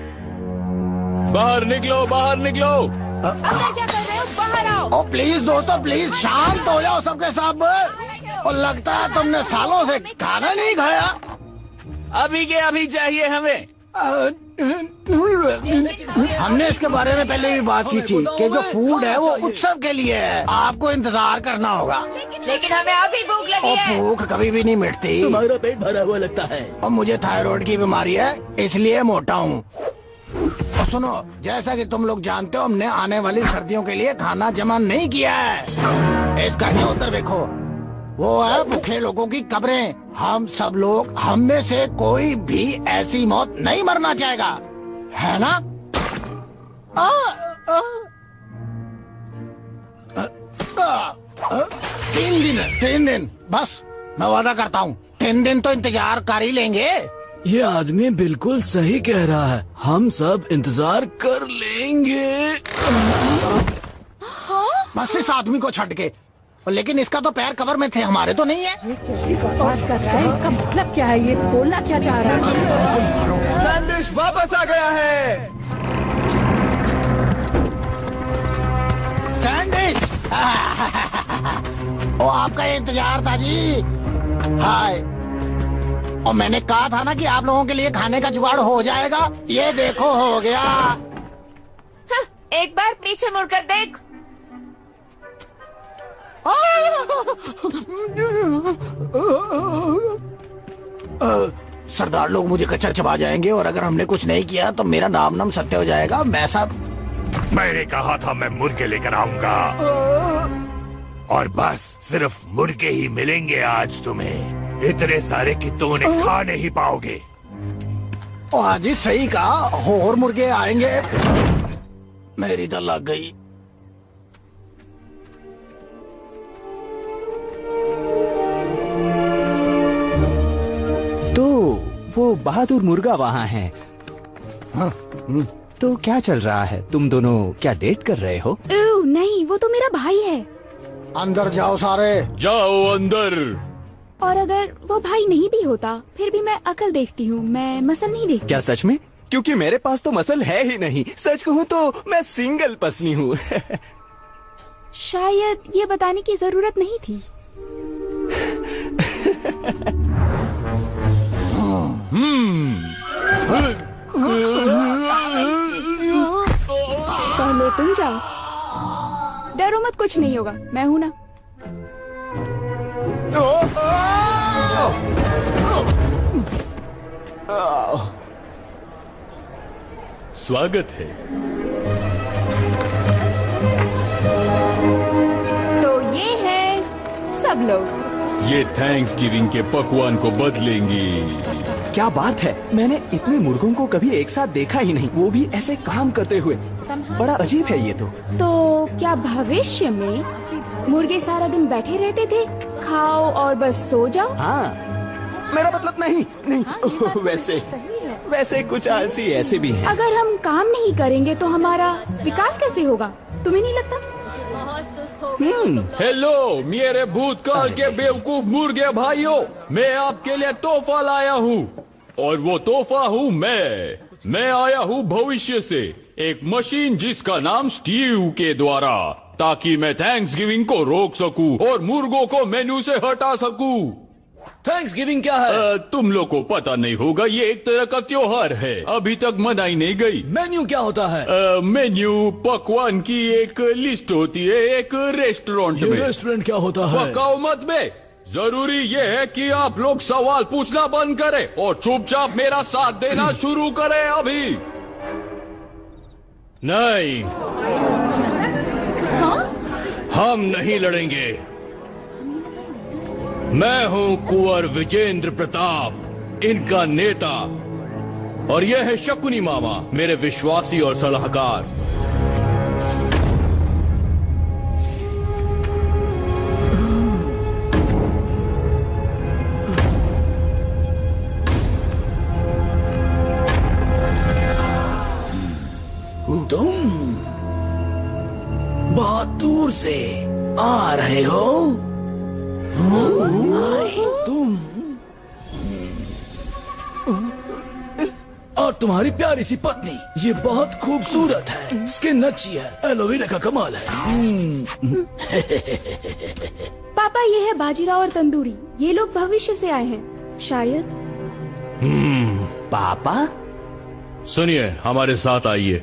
[SPEAKER 7] बाहर निकलो, बाहर निकलो।
[SPEAKER 6] अंदर क्या कर रहे हो? बाहर आओ।
[SPEAKER 10] ओ प्लीज दोस्तों, प्लीज शांत हो जाओ सबके सब। और लगता है तुमने सालों से खाना नहीं खाया।
[SPEAKER 2] अभी के अभी चाहिए हमें।
[SPEAKER 10] हमने इसके बारे में पहले भी बात की थी कि जो फूड है वो उत्सव के लिए है, आपको इंतजार करना होगा।
[SPEAKER 6] लेकिन हमें अभी भूख लगी
[SPEAKER 10] और
[SPEAKER 6] है।
[SPEAKER 10] भूख कभी भी नहीं मिटती।
[SPEAKER 11] तुम्हारा पेट भरा हुआ लगता है।
[SPEAKER 10] और मुझे थायराइड की बीमारी है, इसलिए मोटा हूँ। और सुनो, जैसा कि तुम लोग जानते हो, हमने आने वाली सर्दियों के लिए खाना जमा नहीं किया है। इसका क्या उत्तर देखो, वो है भूखे लोगों की कब्रें। हम सब लोग, हम में से कोई भी ऐसी मौत नहीं मरना चाहेगा, है ना? 3 दिन बस, मैं वादा करता हूँ 3 दिन तो इंतजार कर ही लेंगे।
[SPEAKER 9] ये आदमी बिल्कुल सही कह रहा है, हम सब इंतजार कर लेंगे।
[SPEAKER 10] बस इस आदमी को छट के। लेकिन इसका तो पैर कवर में थे, हमारे तो नहीं है।
[SPEAKER 12] बात कर रहा है, इसका मतलब क्या है? ये बोलना क्या चाह रहा है?
[SPEAKER 2] स्टैंडिश वापस आ गया है।
[SPEAKER 10] स्टैंडिश ओ, आपका इंतजार था जी। हाय। और मैंने कहा था ना कि आप लोगों के लिए खाने का जुगाड़ हो जाएगा। ये देखो हो गया।
[SPEAKER 6] एक बार पीछे मुड़कर देख।
[SPEAKER 10] सरदार लोग मुझे कच्चा चबा जाएंगे, और अगर हमने कुछ नहीं किया तो मेरा नाम सत्य हो जाएगा। मैं सब
[SPEAKER 5] मैंने कहा था मैं मुर्गे लेकर आऊंगा, और बस सिर्फ मुर्गे ही मिलेंगे आज तुम्हें। इतने सारे कि तुम उन्हें खा नहीं पाओगे।
[SPEAKER 10] और आज ही सही कहा, और मुर्गे आएंगे। मेरी तो लग गई।
[SPEAKER 2] तो वो बहादुर मुर्गा वहाँ है।
[SPEAKER 10] हाँ,
[SPEAKER 2] तो क्या चल रहा है? तुम दोनों क्या डेट कर रहे हो?
[SPEAKER 6] नहीं, वो तो मेरा भाई है।
[SPEAKER 10] अंदर जाओ सारे।
[SPEAKER 7] जाओ अंदर।
[SPEAKER 6] और अगर वो भाई नहीं भी होता, फिर भी मैं अकल देखती हूँ, मैं मसल नहीं देखती।
[SPEAKER 2] क्या सच में? क्योंकि मेरे पास तो मसल है ही नहीं। सच कहूँ तो मैं सिंगल पसली हूँ।
[SPEAKER 6] शायद ये बताने की जरूरत नहीं थी। पहले तुम जाओ। डरो मत, कुछ नहीं होगा, मैं हूं ना।
[SPEAKER 7] स्वागत है।
[SPEAKER 6] तो ये है सब लोग।
[SPEAKER 7] ये थैंक्स गिविंग के पकवान को बदलेंगी।
[SPEAKER 2] क्या बात है, मैंने इतने मुर्गों को कभी एक साथ देखा ही नहीं, वो भी ऐसे काम करते हुए। बड़ा अजीब है ये तो।
[SPEAKER 6] क्या भविष्य में मुर्गे सारा दिन बैठे रहते थे, खाओ और बस सो जाओ?
[SPEAKER 2] हाँ, मेरा मतलब नहीं। वैसे कुछ आलसी ऐसे भी हैं।
[SPEAKER 6] अगर हम काम नहीं करेंगे तो हमारा विकास कैसे होगा? तुम्हें नहीं लगता?
[SPEAKER 4] बहुत सुस्त हो गए।
[SPEAKER 7] हेलो मेरे भूतकाल के बेवकूफ मुर्गे भाइयों, मैं आपके लिए तोहफा लाया हूँ, और वो तोहफा हूँ मैं आया हूँ भविष्य से, एक मशीन जिसका नाम स्टीव के द्वारा, ताकि मैं थैंक्स गिविंग को रोक सकूं और मुर्गों को मेन्यू से हटा सकूं।
[SPEAKER 9] थैंक्स गिविंग क्या है?
[SPEAKER 7] तुम लोग को पता नहीं होगा, ये एक तरह का त्योहार है, अभी तक मनाई नहीं गई।
[SPEAKER 9] मेन्यू क्या होता है?
[SPEAKER 7] मेन्यू पकवान की एक लिस्ट होती है एक रेस्टोरेंट में।
[SPEAKER 9] रेस्टोरेंट क्या होता है?
[SPEAKER 7] पकाओ मत में। जरूरी ये है कि आप लोग सवाल पूछना बंद करें और चुपचाप मेरा साथ देना शुरू करें अभी। नहीं, हम नहीं लड़ेंगे। मैं हूं कुंवर विजेंद्र प्रताप, इनका नेता, और यह है शकुनी मामा, मेरे विश्वासी और सलाहकार।
[SPEAKER 11] तुम बहुत दूर से आ रहे हो?
[SPEAKER 9] तुम तुम्हारी प्यारी सी पत्नी, ये बहुत खूबसूरत है, स्किन अच्छी है, एलोवेरा का कमाल है।
[SPEAKER 13] पापा ये है बाजीराव और तंदूरी, ये लोग भविष्य से आए हैं शायद।
[SPEAKER 2] पापा?
[SPEAKER 7] सुनिए, हमारे साथ आइए।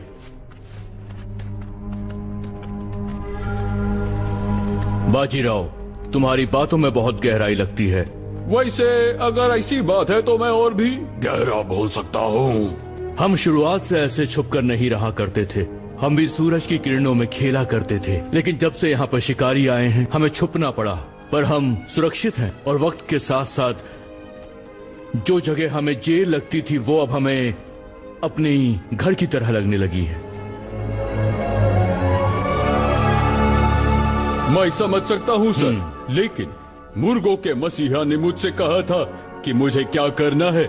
[SPEAKER 7] बाजीराव, तुम्हारी बातों में बहुत गहराई लगती है। वैसे अगर ऐसी बात है तो मैं और भी गहरा बोल सकता हूँ। हम शुरुआत से ऐसे छुपकर नहीं रहा करते थे। हम भी सूरज की किरणों में खेला करते थे, लेकिन जब से यहाँ पर शिकारी आए हैं हमें छुपना पड़ा। पर हम सुरक्षित हैं और वक्त के साथ साथ जो जगह हमें जेल लगती थी वो अब हमें अपने घर की तरह लगने लगी है। मैं समझ सकता हूँ सर, लेकिन मुर्गों के मसीहा ने मुझसे कहा था कि मुझे क्या करना है।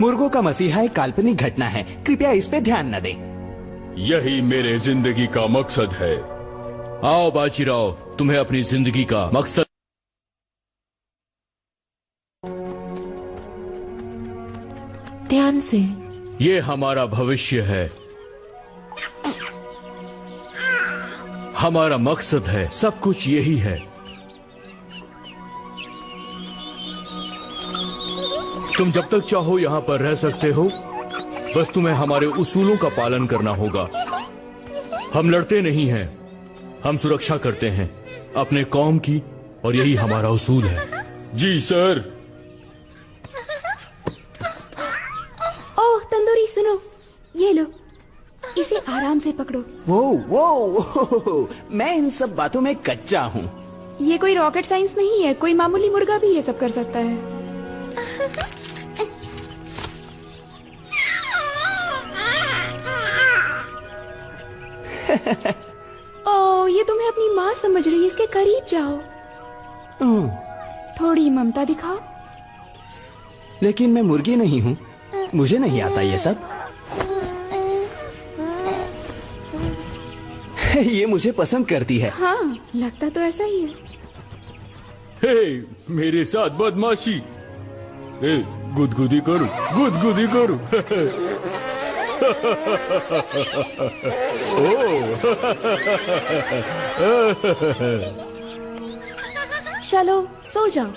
[SPEAKER 2] मुर्गों का मसीहा एक काल्पनिक घटना है, कृपया इस पे ध्यान न दें।
[SPEAKER 7] यही मेरे जिंदगी का मकसद है। आओ बाजीराव, तुम्हें अपनी जिंदगी का मकसद।
[SPEAKER 13] ध्यान से।
[SPEAKER 7] ये हमारा भविष्य है, हमारा मकसद है, सब कुछ यही है। तुम जब तक चाहो यहाँ पर रह सकते हो, बस तुम्हें हमारे उसूलों का पालन करना होगा। हम लड़ते नहीं हैं, हम सुरक्षा करते हैं अपने कौम की, और यही हमारा उसूल है। जी सर।
[SPEAKER 13] ओह तंदूरी, सुनो, ये लो, इसे आराम से पकड़ो।
[SPEAKER 2] वो, मैं इन सब बातों में कच्चा हूँ।
[SPEAKER 13] ये कोई रॉकेट साइंस नहीं है, कोई मामूली मुर्गा भी ये सब कर सकता है। ओह, ये तुम्हें अपनी माँ समझ रही है, इसके करीब जाओ। थोड़ी ममता दिखाओ।
[SPEAKER 2] लेकिन मैं मुर्गी नहीं हूँ, मुझे नहीं आता ये सब। ये मुझे पसंद करती है।
[SPEAKER 13] हाँ, लगता तो ऐसा ही है।
[SPEAKER 7] हे, मेरे साथ बदमाशी। गुदगुदी करूं, गुदगुदी करूं।
[SPEAKER 13] चलो सो जाओ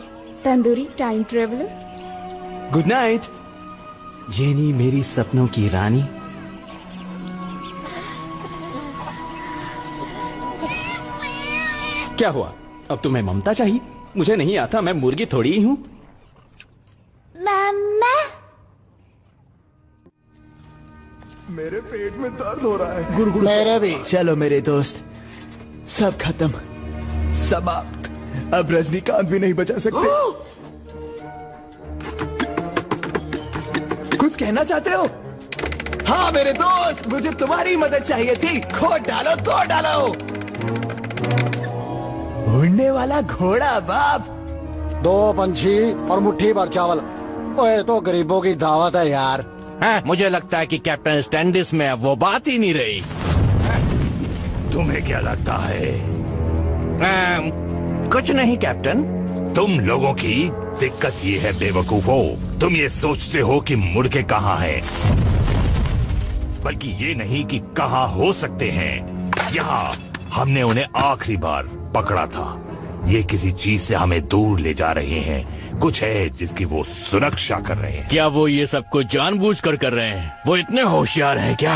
[SPEAKER 13] tandoori time traveller.
[SPEAKER 2] Good night jenny, मेरी सपनों की रानी। क्या हुआ, अब तुम्हें ममता चाहिए? मुझे नहीं आता, मैं मुर्गी थोड़ी ही हूँ।
[SPEAKER 6] मम्मा,
[SPEAKER 8] मेरे पेट में दर्द हो रहा है।
[SPEAKER 10] गुड़गुड़ मेरे भी।
[SPEAKER 2] चलो मेरे दोस्त, सब खत्म, समाप्त। अब रजनीकांत भी नहीं बचा सकते। कुछ कहना चाहते हो? हाँ मेरे दोस्त, मुझे तुम्हारी मदद चाहिए थी। खोद डालो, तोड़ डालो। उड़ने वाला घोड़ा बाप।
[SPEAKER 10] 2 पंछी और मुट्ठी भर चावल। ओए, तो गरीबों की दावत है यार।
[SPEAKER 14] मुझे लगता है कि कैप्टन स्टैंडिस में अब वो बात ही नहीं रही।
[SPEAKER 5] तुम्हें क्या लगता है?
[SPEAKER 14] कुछ नहीं कैप्टन।
[SPEAKER 5] तुम लोगों की दिक्कत ये है बेवकूफो, तुम ये सोचते हो कि मुर्गे कहाँ हैं, बल्कि ये नहीं कि कहाँ हो सकते हैं। यहाँ हमने उन्हें आखिरी बार पकड़ा था। ये किसी चीज से हमें दूर ले जा रहे हैं। कुछ है जिसकी वो सुरक्षा कर रहे हैं।
[SPEAKER 7] क्या वो ये सब कुछ जानबूझकर कर रहे हैं? वो इतने होशियार हैं क्या?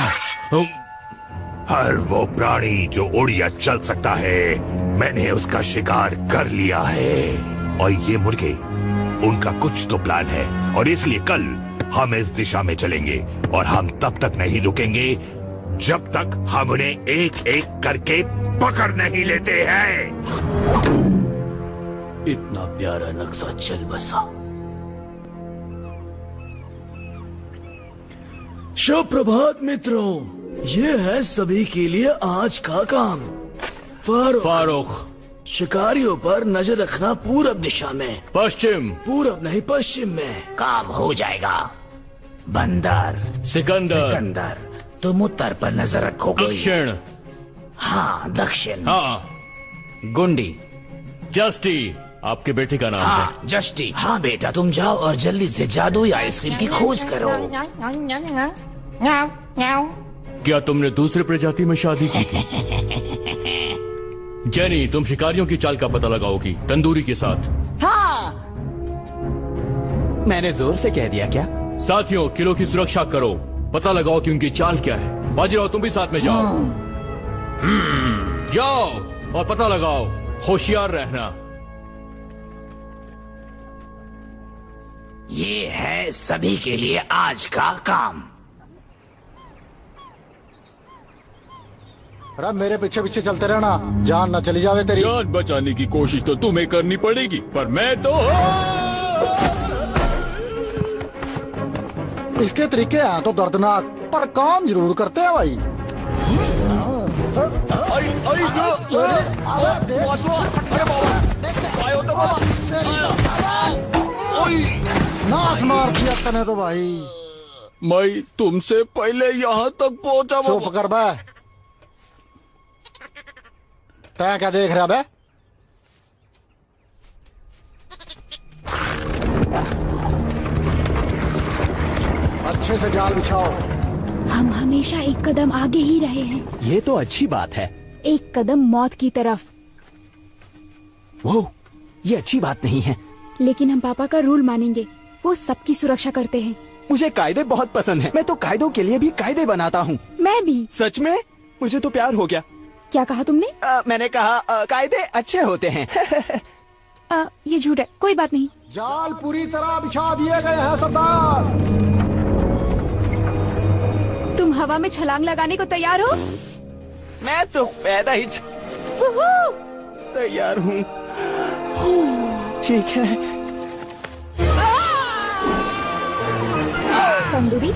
[SPEAKER 5] हर वो प्राणी जो उड़ या चल सकता है, मैंने उसका शिकार कर लिया है। और ये मुर्गे, उनका कुछ तो प्लान है, और इसलिए कल हम इस दिशा में चलेंगे। और हम तब तक नहीं रुकेंगे जब तक हम उन्हें एक एक करके पकड़ नहीं लेते हैं।
[SPEAKER 9] इतना प्यारा नक्शा चल बसा। शुभ प्रभात मित्रों, ये है सभी के लिए आज का काम। फारूक, शिकारियों पर नजर रखना पूरब दिशा में।
[SPEAKER 7] पश्चिम।
[SPEAKER 9] पूरब नहीं, पश्चिम में।
[SPEAKER 11] काम हो जाएगा। बंदर,
[SPEAKER 7] सिकंदर,
[SPEAKER 11] तुम उत्तर पर नजर रखोगे।
[SPEAKER 7] दक्षिण।
[SPEAKER 11] हाँ, दक्षिण।
[SPEAKER 7] हाँ।
[SPEAKER 2] गुंडी,
[SPEAKER 7] जस्टी, आपके बेटे का नाम
[SPEAKER 11] हाँ जस्टी। हाँ बेटा तुम जाओ और जल्दी से जादुई आइसक्रीम की खोज करो।
[SPEAKER 7] है। क्या तुमने दूसरे प्रजाति में शादी की थी? जेनी, तुम शिकारियों की चाल का पता लगाओगी तंदूरी के साथ।
[SPEAKER 2] हाँ, मैंने जोर से कह दिया क्या?
[SPEAKER 7] साथियों, किलो की सुरक्षा करो, पता लगाओ कि उनकी चाल क्या है। बाजीराव, तुम भी साथ में जाओ। जाओ और पता लगाओ, होशियार रहना।
[SPEAKER 11] ये है सभी के लिए आज का काम।
[SPEAKER 10] अरे मेरे पीछे पीछे चलते रहना, जान न चली जावे तेरी।
[SPEAKER 7] जान बचाने की कोशिश तो तुम्हें करनी पड़ेगी, पर मैं तो
[SPEAKER 10] इसके तरीके हैं तो दर्दनाक, पर काम जरूर करते हैं भाई। नाश मार दिया तने तो भाई।
[SPEAKER 7] मैं तुमसे पहले यहाँ तक पहुँचा।
[SPEAKER 10] चुप कर बे। तै क्या देख रहा बे? अच्छे से जाल बिछाओ।
[SPEAKER 13] हम हमेशा एक कदम आगे ही रहे हैं।
[SPEAKER 2] ये तो अच्छी बात है।
[SPEAKER 13] एक कदम मौत की तरफ।
[SPEAKER 2] वो ये अच्छी बात नहीं है।
[SPEAKER 13] लेकिन हम पापा का रूल मानेंगे, वो सबकी सुरक्षा करते हैं।
[SPEAKER 2] मुझे कायदे बहुत पसंद हैं। मैं तो कायदों के लिए भी कायदे बनाता हूँ।
[SPEAKER 13] मैं भी।
[SPEAKER 2] सच में? मुझे तो प्यार हो गया।
[SPEAKER 13] क्या कहा तुमने?
[SPEAKER 2] मैंने कहा कायदे अच्छे होते हैं।
[SPEAKER 13] ये झूठ है, कोई बात नहीं।
[SPEAKER 10] जाल पूरी तरह बिछा दिए गए हैं सरदार।
[SPEAKER 13] तुम हवा में छलांग लगाने को तैयार हो?
[SPEAKER 2] मैं तो पैदा ही तैयार हूँ। ठीक है।
[SPEAKER 13] तंदूरी।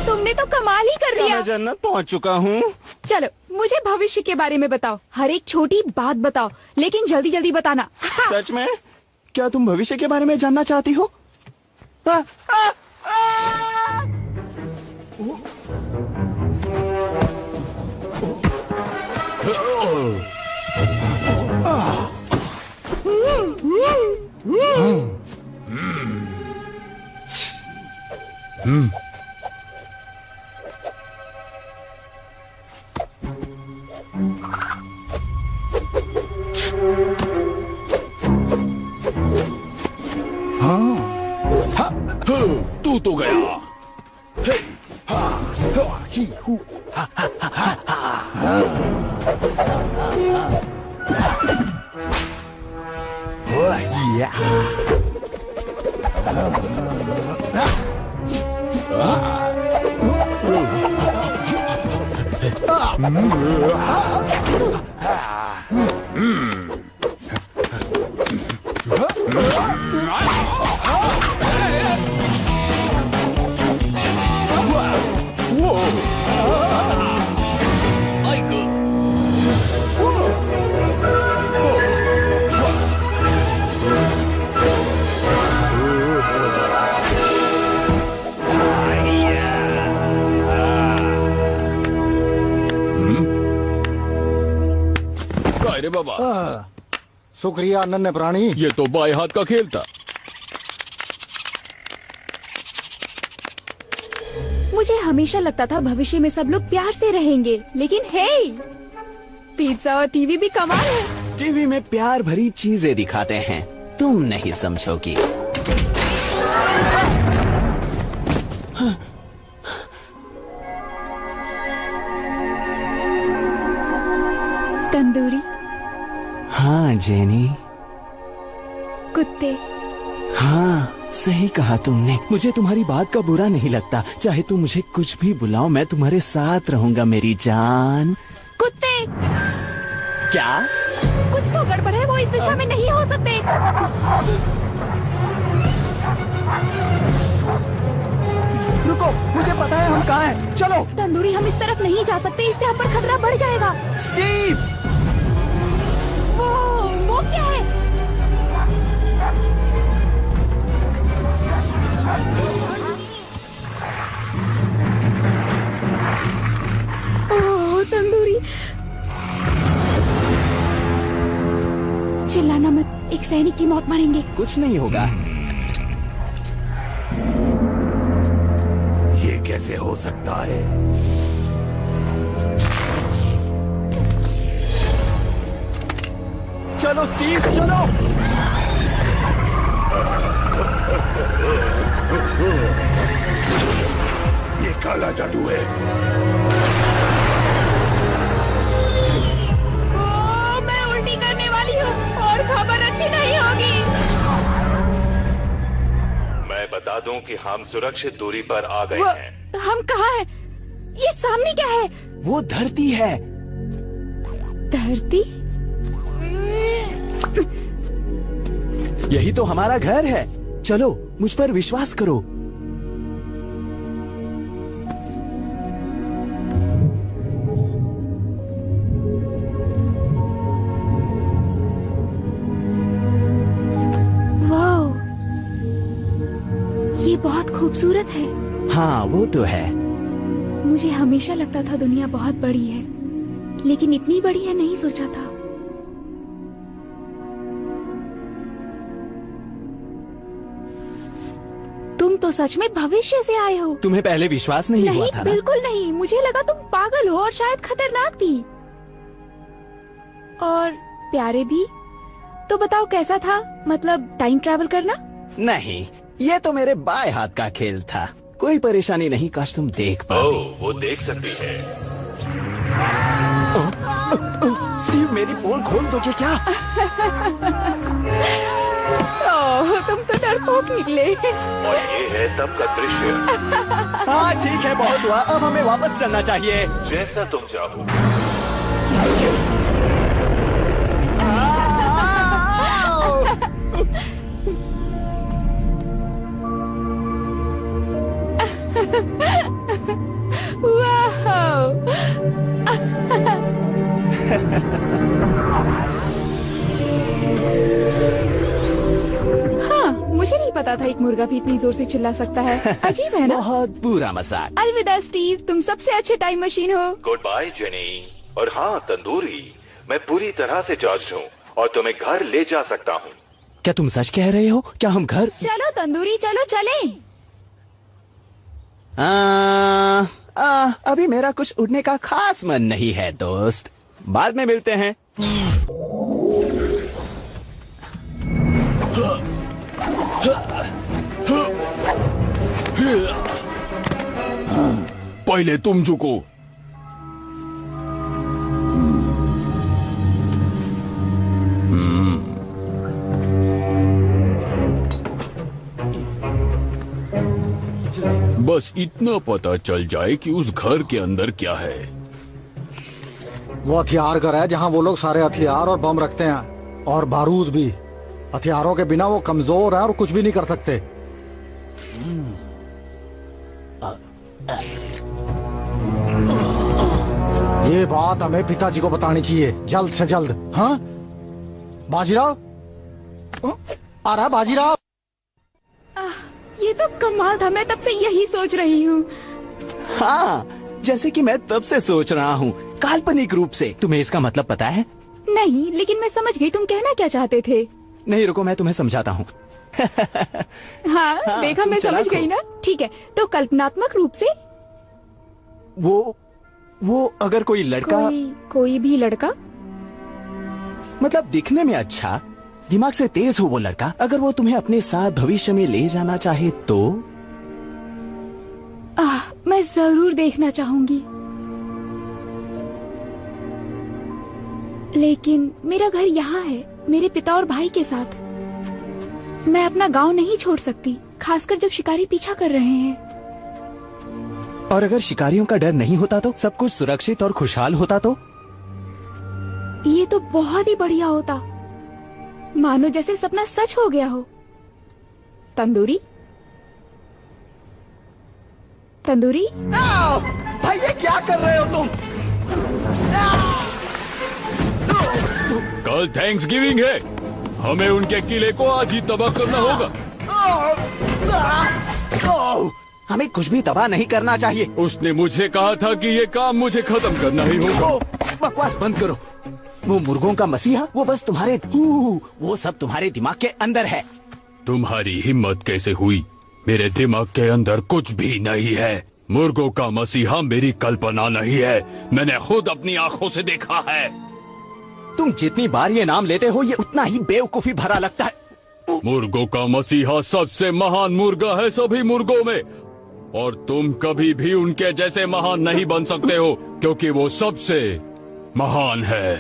[SPEAKER 13] तुमने तो कमाल ही कर दिया।
[SPEAKER 2] मैं जन्नत पहुंच चुका हूँ।
[SPEAKER 13] चलो मुझे भविष्य के बारे में बताओ, हर एक छोटी बात बताओ, लेकिन जल्दी जल्दी बताना।
[SPEAKER 2] सच में? क्या तुम भविष्य के बारे में जानना चाहती हो?
[SPEAKER 7] तू तो गया। अरे बाबा,
[SPEAKER 10] शुक्रिया नन्हे प्राणी।
[SPEAKER 7] ये तो बाएं हाथ का खेल था।
[SPEAKER 13] मुझे हमेशा लगता था भविष्य में सब लोग प्यार से रहेंगे, लेकिन हे, पिज्जा और टीवी भी कमाल है।
[SPEAKER 2] टीवी में प्यार भरी चीजें दिखाते हैं, तुम नहीं समझोगी।
[SPEAKER 13] तंदूरी।
[SPEAKER 2] हाँ जेनी।
[SPEAKER 13] कुत्ते।
[SPEAKER 2] हाँ सही कहा तुमने। मुझे तुम्हारी बात का बुरा नहीं लगता। चाहे तुम मुझे कुछ भी बुलाओ, मैं तुम्हारे साथ रहूंगा मेरी जान।
[SPEAKER 13] कुत्ते।
[SPEAKER 2] क्या?
[SPEAKER 13] कुछ तो गड़बड़ है, वो इस दिशा में नहीं हो सकते।
[SPEAKER 2] रुको, मुझे पता है हम कहाँ हैं। चलो।
[SPEAKER 13] तंदूरी, हम इस तरफ नहीं जा सकते, इससे हम पर खतरा बढ़ जाएगा।
[SPEAKER 2] स्टीव!
[SPEAKER 13] एक की मौत मरेंगे।
[SPEAKER 2] कुछ नहीं होगा।
[SPEAKER 5] ये कैसे हो सकता है?
[SPEAKER 2] चलो स्टीव, चलो।
[SPEAKER 5] ये काला जादू है।
[SPEAKER 13] मैं उल्टी करने वाली हूँ और खबर अच्छी नहीं होगी।
[SPEAKER 5] मैं बता दूं कि हम सुरक्षित दूरी पर आ गए हैं।
[SPEAKER 13] हम कहाँ हैं? ये सामने क्या है?
[SPEAKER 2] वो धरती है।
[SPEAKER 13] धरती?
[SPEAKER 2] यही तो हमारा घर है। चलो, मुझ पर विश्वास करो।
[SPEAKER 13] वाओ, ये बहुत खूबसूरत है।
[SPEAKER 2] हाँ, वो तो है।
[SPEAKER 13] मुझे हमेशा लगता था दुनिया बहुत बड़ी है, लेकिन इतनी बड़ी है नहीं सोचा था। तुम तो सच में भविष्य से आए हो।
[SPEAKER 2] तुम्हें पहले विश्वास नहीं हुआ था ना?
[SPEAKER 13] बिल्कुल नहीं। मुझे लगा तुम पागल हो और शायद खतरनाक भी, और प्यारे भी। तो बताओ कैसा था? मतलब टाइम ट्रैवल करना?
[SPEAKER 2] नहीं, ये तो मेरे बाएं हाथ का खेल था। कोई परेशानी नहीं, काश तुम देख पाते।
[SPEAKER 5] वो देख सकती है।
[SPEAKER 2] सिर्फ मेरी पोल खोल दोगे क्या?
[SPEAKER 13] ओह, तुम तो डरपोक निकले।
[SPEAKER 5] और ये है तब का दृश्य।
[SPEAKER 2] हाँ ठीक है, बहुत हुआ। अब हमें वापस चलना चाहिए।
[SPEAKER 5] जैसा तुम चाहो।
[SPEAKER 13] हाँ, मुझे नहीं पता था एक मुर्गा भी इतनी जोर से चिल्ला सकता है। अजीब है ना?
[SPEAKER 2] बहुत बुरा मजाक।
[SPEAKER 13] अलविदा स्टीव, तुम सबसे अच्छे टाइम मशीन हो।
[SPEAKER 5] Good bye Jenny. और हाँ तंदूरी, मैं पूरी तरह से चार्ज हूँ और तुम्हें घर ले जा सकता हूँ।
[SPEAKER 2] क्या तुम सच कह रहे हो? क्या हम घर?
[SPEAKER 13] चलो तंदूरी, चलो चलें।
[SPEAKER 2] अभी मेरा कुछ उड़ने का खास मन नहीं है दोस्त। बाद में मिलते हैं।
[SPEAKER 7] पहले तुम झुको। बस इतना पता चल जाए कि उस घर के अंदर क्या है।
[SPEAKER 10] वो हथियार घर है जहाँ वो लोग सारे हथियार और बम रखते हैं, और बारूद भी। हथियारों के बिना वो कमजोर है और कुछ भी नहीं कर सकते। ये बात हमें पिताजी को बतानी चाहिए, जल्द से जल्द। हाँ बाजीराव, आ रहा बाजीराव।
[SPEAKER 13] ये तो कमाल था। मैं तब से यही सोच रही हूँ।
[SPEAKER 2] हाँ, जैसे कि मैं तब से सोच रहा हूँ, काल्पनिक रूप से। तुम्हें इसका मतलब पता है?
[SPEAKER 13] नहीं, लेकिन मैं समझ गई तुम कहना क्या चाहते थे।
[SPEAKER 2] नहीं रुको, मैं तुम्हें समझाता हूँ।
[SPEAKER 13] हाँ, देखा, मैं समझ गई ना। ठीक है, तो कल्पनात्मक रूप से
[SPEAKER 2] वो अगर कोई लड़का,
[SPEAKER 13] कोई भी लड़का,
[SPEAKER 2] मतलब दिखने में अच्छा, दिमाग से तेज हो वो लड़का, अगर वो तुम्हें अपने साथ भविष्य में ले जाना चाहे तो?
[SPEAKER 13] मैं जरूर देखना चाहूंगी, लेकिन मेरा घर यहाँ है, मेरे पिता और भाई के साथ। मैं अपना गांव नहीं छोड़ सकती, खासकर जब शिकारी पीछा कर रहे हैं।
[SPEAKER 2] और अगर शिकारियों का डर नहीं होता तो? सब कुछ सुरक्षित और खुशहाल होता तो?
[SPEAKER 13] ये तो बहुत ही बढ़िया होता, मानो जैसे सपना सच हो गया हो। तंदूरी, तंदूरी।
[SPEAKER 2] भाई ये क्या कर रहे हो तुम?
[SPEAKER 7] कल थैंक्सगिविंग है, हमें उनके किले को आज ही तबाह करना होगा।
[SPEAKER 2] हमें कुछ भी तबाह नहीं करना चाहिए।
[SPEAKER 7] उसने मुझे कहा था कि ये काम मुझे खत्म करना ही होगा।
[SPEAKER 2] बकवास बंद करो। वो मुर्गों का मसीहा वो बस तुम्हारे वो सब तुम्हारे दिमाग के अंदर है।
[SPEAKER 7] तुम्हारी हिम्मत कैसे हुई? मेरे दिमाग के अंदर कुछ भी नहीं है। मुर्गों का मसीहा मेरी कल्पना नहीं है, मैंने खुद अपनी आंखों से देखा है।
[SPEAKER 2] तुम जितनी बार ये नाम लेते हो ये उतना ही बेवकूफी भरा लगता है।
[SPEAKER 7] मुर्गों का मसीहा सबसे महान मुर्गा है सभी मुर्गों में, और तुम कभी भी उनके जैसे महान नहीं बन सकते हो क्योंकि वो सबसे महान है।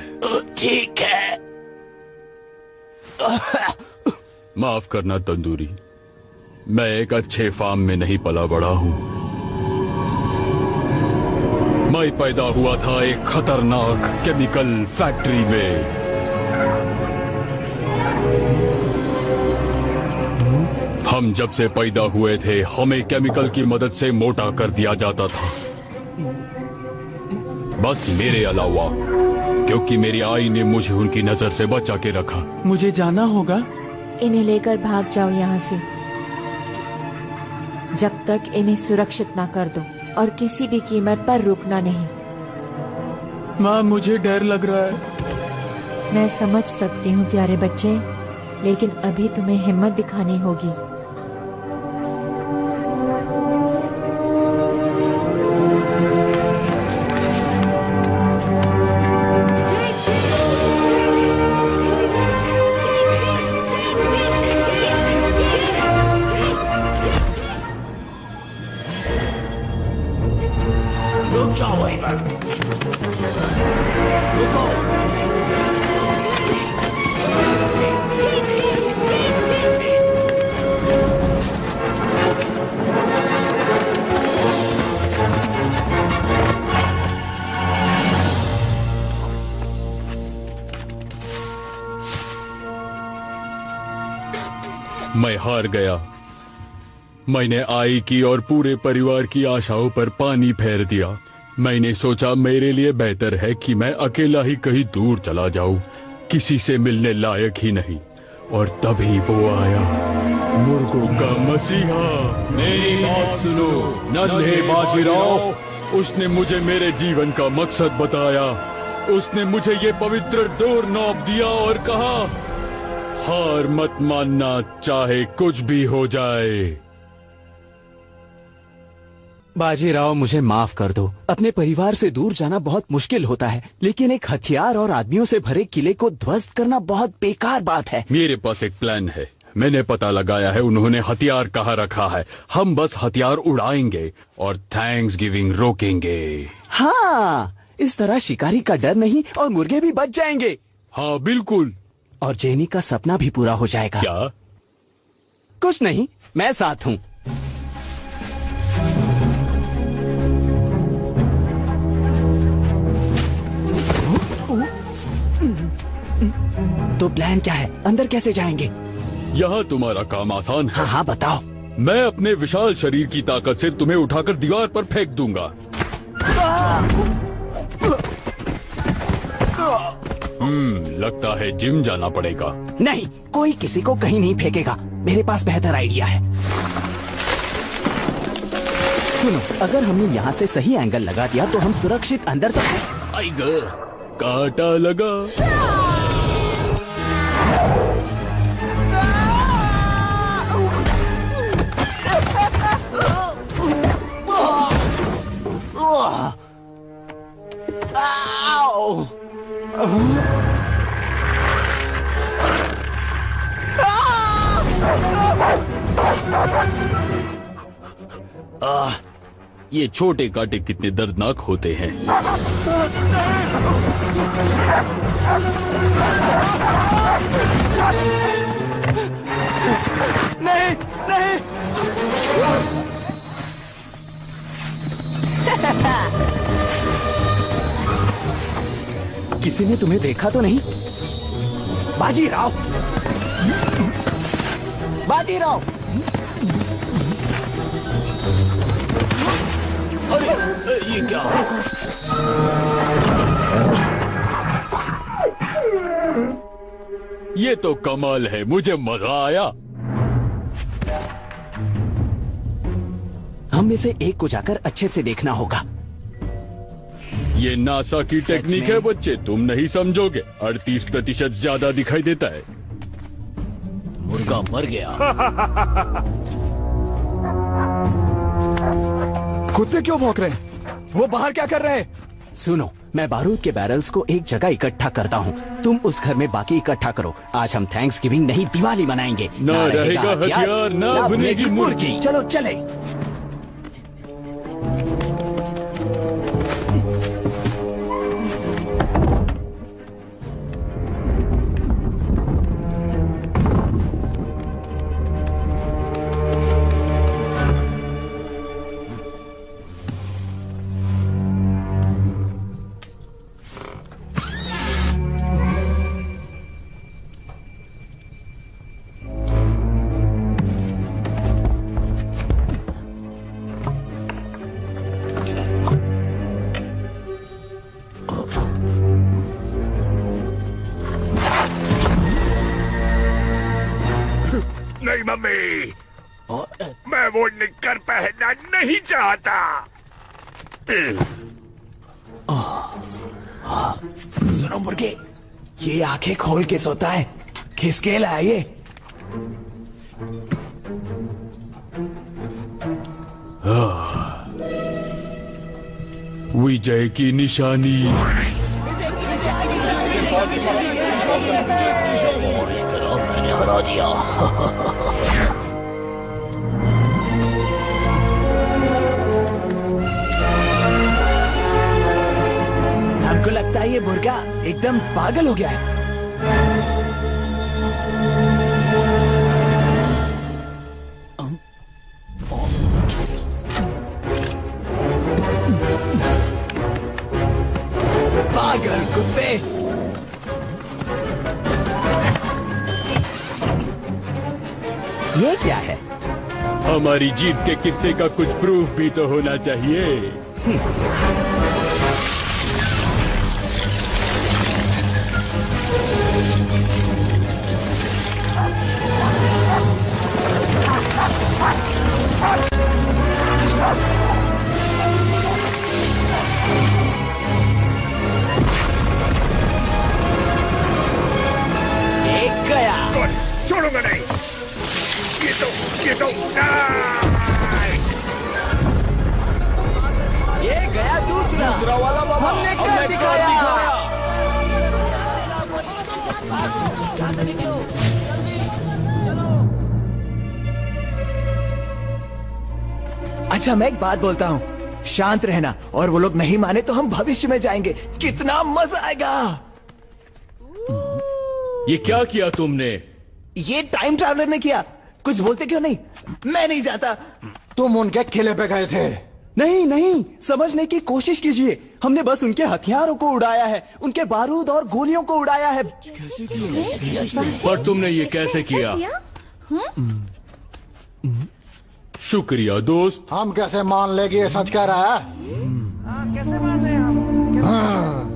[SPEAKER 2] ठीक है।
[SPEAKER 7] माफ करना तंदूरी, मैं एक अच्छे फार्म में नहीं पला बड़ा हूँ। मैं पैदा हुआ था एक खतरनाक केमिकल फैक्ट्री में। हम जब से पैदा हुए थे हमें केमिकल की मदद से मोटा कर दिया जाता था, बस मेरे अलावा, क्योंकि मेरी आई ने मुझे उनकी नजर से बचा के रखा।
[SPEAKER 15] मुझे जाना होगा।
[SPEAKER 16] इन्हें लेकर भाग जाओ यहाँ से जब तक इन्हें सुरक्षित ना कर दो, और किसी भी कीमत पर रुकना नहीं।
[SPEAKER 15] माँ, मुझे डर लग रहा है।
[SPEAKER 16] मैं समझ सकती हूँ प्यारे बच्चे, लेकिन अभी तुम्हें हिम्मत दिखानी होगी।
[SPEAKER 9] रुक जाओ वहीं पर। रुको।
[SPEAKER 7] मैं हार गया। मैंने आई की और पूरे परिवार की आशाओं पर पानी फेर दिया। मैंने सोचा मेरे लिए बेहतर है कि मैं अकेला ही कहीं दूर चला जाऊं, किसी से मिलने लायक ही नहीं। और तभी वो आया, मुर्गों का मसीहा। मेरी बात सुनो नन्हे बाजीराव। उसने मुझे मेरे जीवन का मकसद बताया। उसने मुझे ये पवित्र डोर नॉब दिया और कहा, हार मत मानना, चाहे कुछ भी हो जाए।
[SPEAKER 2] बाजीराव, मुझे माफ कर दो। अपने परिवार से दूर जाना बहुत मुश्किल होता है, लेकिन एक हथियार और आदमियों से भरे किले को ध्वस्त करना बहुत बेकार बात है।
[SPEAKER 7] मेरे पास एक प्लान है। मैंने पता लगाया है उन्होंने हथियार कहाँ रखा है। हम बस हथियार उड़ाएंगे और थैंक्स गिविंग रोकेंगे।
[SPEAKER 2] हाँ, इस तरह शिकारी का डर नहीं और मुर्गे भी बच जाएंगे।
[SPEAKER 7] हाँ बिल्कुल।
[SPEAKER 2] और जेनी का सपना भी पूरा हो जाएगा।
[SPEAKER 7] क्या?
[SPEAKER 2] कुछ नहीं, मैं साथ हूँ। तो प्लान क्या है? अंदर कैसे जाएंगे?
[SPEAKER 7] यहाँ तुम्हारा काम आसान है।
[SPEAKER 2] हाँ हाँ बताओ।
[SPEAKER 7] मैं अपने विशाल शरीर की ताकत से तुम्हें उठाकर दीवार पर फेंक दूंगा। लगता है जिम जाना पड़ेगा।
[SPEAKER 2] नहीं, कोई किसी को कहीं नहीं फेंकेगा। मेरे पास बेहतर आइडिया है। सुनो, अगर हमने यहाँ से सही एंगल लगा दिया तो हम सुरक्षित अंदर तक।
[SPEAKER 7] आएगा, कांटा लगा। ये छोटे कांटे कितने दर्दनाक होते हैं।
[SPEAKER 2] नहीं, नहीं। किसी ने तुम्हें देखा तो नहीं? बाजीराव, बाजीराव।
[SPEAKER 9] अरे ये क्या है?
[SPEAKER 7] ये तो कमाल है, मुझे मजा आया।
[SPEAKER 2] हम में से एक को जाकर अच्छे से देखना होगा।
[SPEAKER 7] ये नासा की टेक्निक है बच्चे, तुम नहीं समझोगे। 38% ज्यादा दिखाई देता है।
[SPEAKER 14] मुर्गा मर गया।
[SPEAKER 2] कुत्ते क्यों भौंक रहे हैं? वो बाहर क्या कर रहे हैं? सुनो, मैं बारूद के बैरल्स को एक जगह इकट्ठा करता हूँ, तुम उस घर में बाकी इकट्ठा करो। आज हम थैंक्सगिविंग नहीं दिवाली मनाएंगे।
[SPEAKER 7] ना रहेगा हथियार, ना बनेगी मुर्गी।
[SPEAKER 2] चलो चले।
[SPEAKER 8] नहीं मम्मी, मैं वो निक्कर पहनना नहीं चाहता।
[SPEAKER 2] सुनो मुर्गे, ये आंखें खोल के सोता है, किसके लाया ये?
[SPEAKER 7] विजय की निशानी।
[SPEAKER 14] और इस तरह मैंने हरा दिया।
[SPEAKER 2] हमको लगता है ये मुर्गा एकदम पागल हो गया है। पागल कुत्ते। ये क्या है?
[SPEAKER 7] हमारी जीत के किस्से का कुछ प्रूफ भी तो होना चाहिए।
[SPEAKER 2] एक गया।
[SPEAKER 8] छोड़ूंगा नहीं। ये तो
[SPEAKER 2] ये गया दूसरा
[SPEAKER 14] वाला बाबा।
[SPEAKER 2] हमने कर दिखाया। अच्छा, मैं एक बात बोलता हूँ, शांत रहना, और वो लोग नहीं माने तो हम भविष्य में जाएंगे। कितना मजा आएगा।
[SPEAKER 7] ये क्या किया तुमने?
[SPEAKER 2] ये टाइम ट्रैवलर ने किया। कुछ बोलते क्यों नहीं? मैं नहीं जाता।
[SPEAKER 10] तुम उनके किले पे गए थे?
[SPEAKER 2] नहीं नहीं, समझने की कोशिश कीजिए। हमने बस उनके हथियारों को उड़ाया है, उनके बारूद और गोलियों को उड़ाया है।
[SPEAKER 7] पर तुमने ये कैसे किया? शुक्रिया दोस्त।
[SPEAKER 10] हम कैसे मान लेंगे ये सच कह रहा है?
[SPEAKER 2] कैसे मान रहे हम?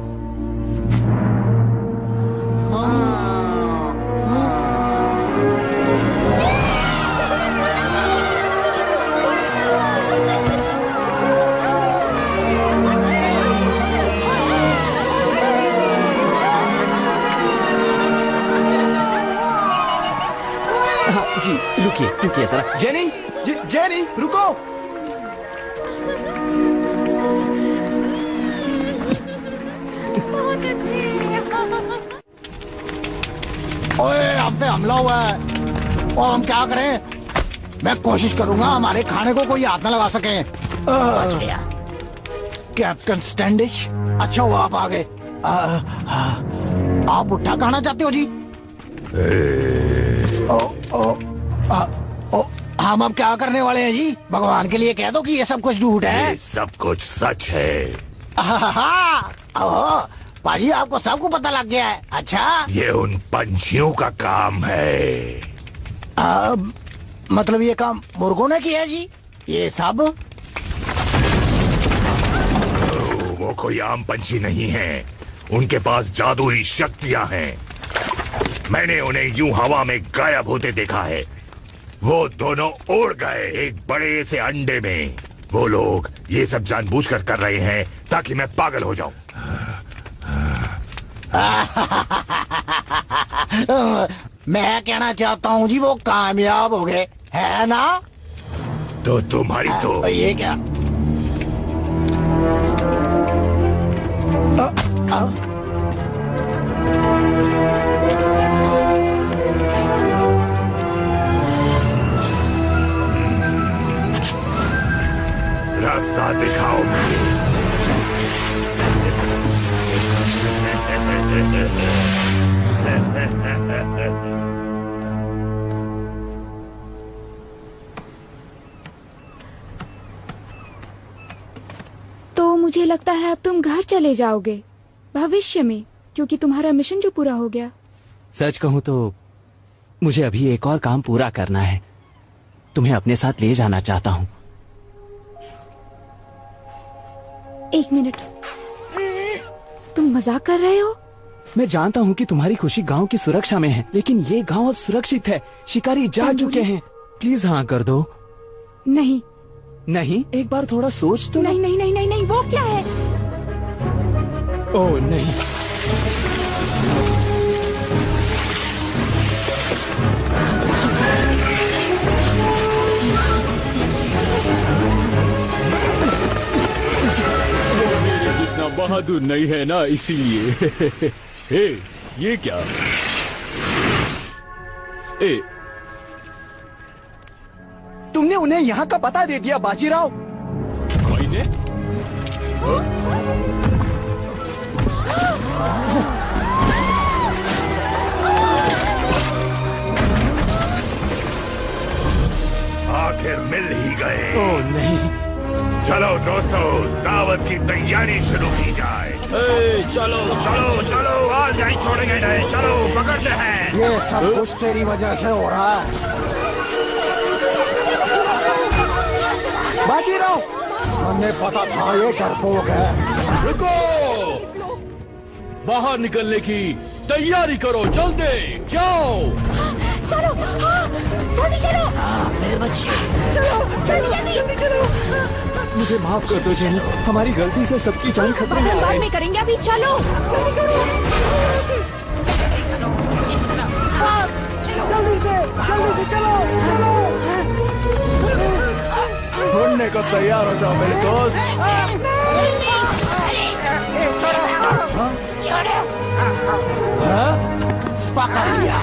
[SPEAKER 2] जी रुकिए जरा। जेनी, जेनी रुको।
[SPEAKER 10] ओए, हम पे हमला हुआ है और हम क्या करें? मैं कोशिश करूंगा हमारे खाने को कोई हाथ न लगा सके। कैप्टन स्टैंडिश, अच्छा हुआ आप आ गए। आप उठा कहना चाहते हो जी? हम अब क्या करने वाले हैं जी? भगवान के लिए कह दो कि ये सब कुछ झूठ है।
[SPEAKER 8] ये सब कुछ सच है।
[SPEAKER 10] पाजी, आपको सब कुछ पता लग गया है। अच्छा,
[SPEAKER 8] ये उन पंछियों का काम है।
[SPEAKER 10] मतलब ये काम मुर्गों ने किया जी? ये सब?
[SPEAKER 8] वो कोई आम पंछी नहीं है, उनके पास जादुई शक्तियां हैं। मैंने उन्हें यूं हवा में गायब होते देखा है। वो दोनों उड़ गए एक बड़े से अंडे में। वो लोग ये सब जानबूझकर कर रहे हैं ताकि मैं पागल हो जाऊं।
[SPEAKER 10] मैं कहना चाहता हूँ जी वो कामयाब हो गए, है ना?
[SPEAKER 8] तो तुम्हारी तो
[SPEAKER 10] ये क्या?
[SPEAKER 8] रास्ता दिखाओ मुझे।
[SPEAKER 13] तो मुझे लगता है अब तुम घर चले जाओगे भविष्य में, क्योंकि तुम्हारा मिशन जो पूरा हो गया।
[SPEAKER 2] सच कहूं तो मुझे अभी एक और काम पूरा करना है। तुम्हें अपने साथ ले जाना चाहता हूं।
[SPEAKER 13] एक मिनट, तुम मजाक कर रहे हो?
[SPEAKER 2] मैं जानता हूं कि तुम्हारी खुशी गांव की सुरक्षा में है, लेकिन ये गांव अब सुरक्षित है। शिकारी जा चुके हैं। प्लीज हाँ कर दो।
[SPEAKER 13] नहीं
[SPEAKER 2] नहीं, एक बार थोड़ा सोच तो।
[SPEAKER 13] नहीं नहीं नहीं नहीं नहीं, वो क्या है?
[SPEAKER 2] ओह नहीं।
[SPEAKER 7] बहादुर नहीं है ना, इसीलिए। हे, ये क्या? ए,
[SPEAKER 2] तुमने उन्हें यहाँ का पता दे दिया बाजीराव।
[SPEAKER 7] भाई ने?
[SPEAKER 8] आखिर मिल ही गए।
[SPEAKER 2] ओह नहीं।
[SPEAKER 8] चलो दोस्तों, दावत की तैयारी शुरू की जाए।
[SPEAKER 14] चलो चलो चलो, आज नहीं छोड़ेंगे नहीं। चलो पकड़ते हैं।
[SPEAKER 10] ये सब कुछ तेरी वजह से हो रहा है
[SPEAKER 2] बाजीराव।
[SPEAKER 10] हमें पता था ये डरपोक है।
[SPEAKER 7] रुको, बाहर निकलने की तैयारी करो, जल्दी जाओ।
[SPEAKER 6] चलो, हाँ, जल्दी चलो।
[SPEAKER 11] मेरे बच्चे,
[SPEAKER 6] चलो जल्दी जल्दी जल्दी चलो।
[SPEAKER 2] मुझे माफ कर दो जेनी, हमारी गलती से सबकी जान खतरे में आ
[SPEAKER 13] बाद
[SPEAKER 2] गई।
[SPEAKER 13] में करेंगे, अभी चलो।
[SPEAKER 2] जल्दी से चलो। ढूंढने को तैयार हो जाओ मेरे दोस्त।
[SPEAKER 10] पकड़ लिया।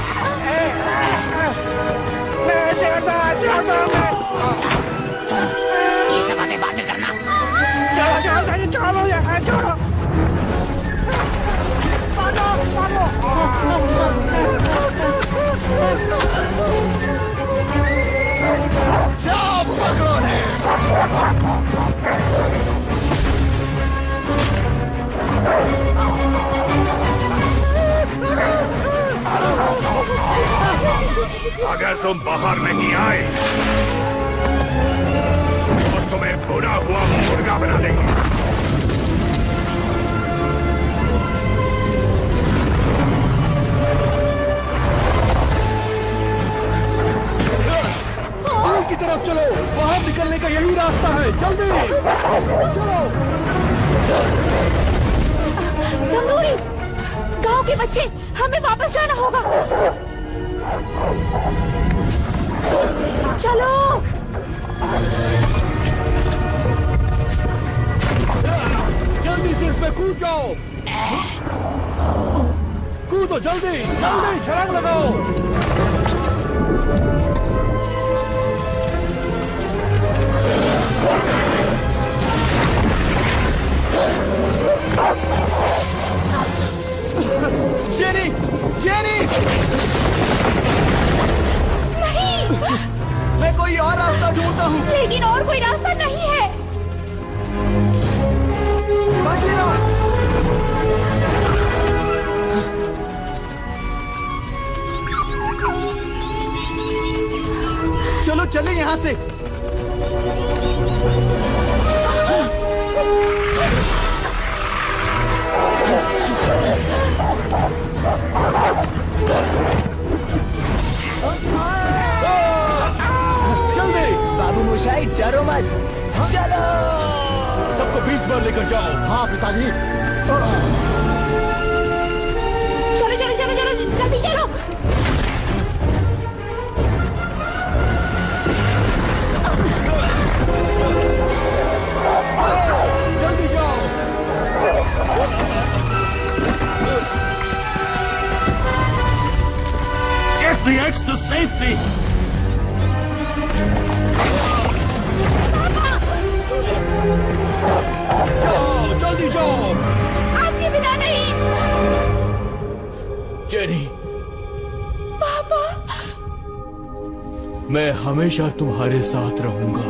[SPEAKER 11] ये सब हमें बाद में करना।
[SPEAKER 10] चलो यहाँ छोड़ो।
[SPEAKER 2] जाओ पकड़ो ने।
[SPEAKER 8] अगर तुम बाहर नहीं आए तो तुम्हें भुना हुआ मुर्गा बना देंगे।
[SPEAKER 2] की तरफ चलो, बाहर निकलने का यही रास्ता है। जल्दी चलो।
[SPEAKER 13] तंदूरी, गांव के बच्चे, हमें वापस जाना होगा। चलो।
[SPEAKER 2] जल्दी से इसमें कूद जाओ। कूदो जल्दी जल्दी, छलांग लगाओ। Jenny, jenny!
[SPEAKER 13] नहीं,
[SPEAKER 2] मैं कोई और रास्ता ढूंढता हूँ।
[SPEAKER 13] लेकिन और कोई रास्ता नहीं है।
[SPEAKER 2] चलो चले यहाँ से। जल्दी।
[SPEAKER 17] बाबू मोशाई, डरो मत।
[SPEAKER 2] चलो।
[SPEAKER 7] सबको बीच पर लेकर जाओ।
[SPEAKER 10] हाँ पिताजी।
[SPEAKER 6] चलो चलो चलो चलो जल्दी चलो।
[SPEAKER 7] जल्दी जाओ।
[SPEAKER 14] Get the eggs to safety.
[SPEAKER 7] जाओ, जल्दी जाओ।
[SPEAKER 6] आपके बिना नहीं।
[SPEAKER 7] जेनी,
[SPEAKER 6] पापा।
[SPEAKER 7] मैं हमेशा तुम्हारे साथ रहूंगा।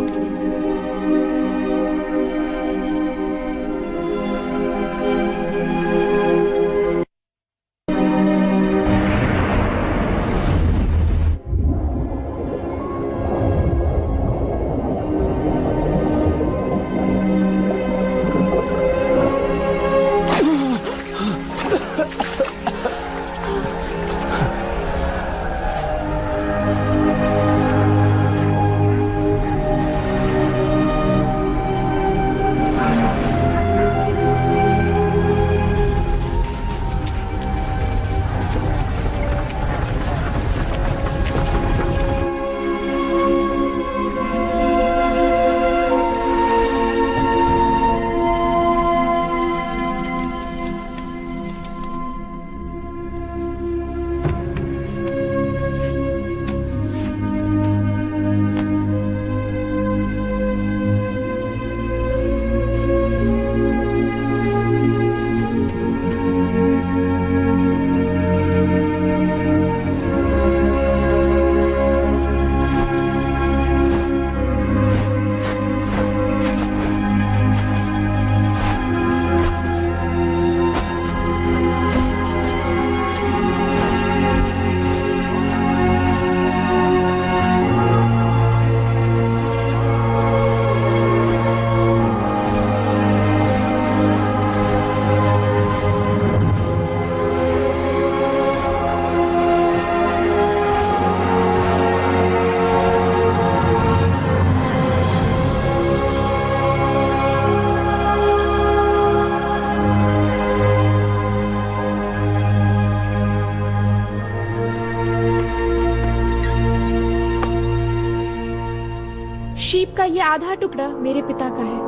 [SPEAKER 13] शीप का ये आधा टुकड़ा मेरे पिता का है।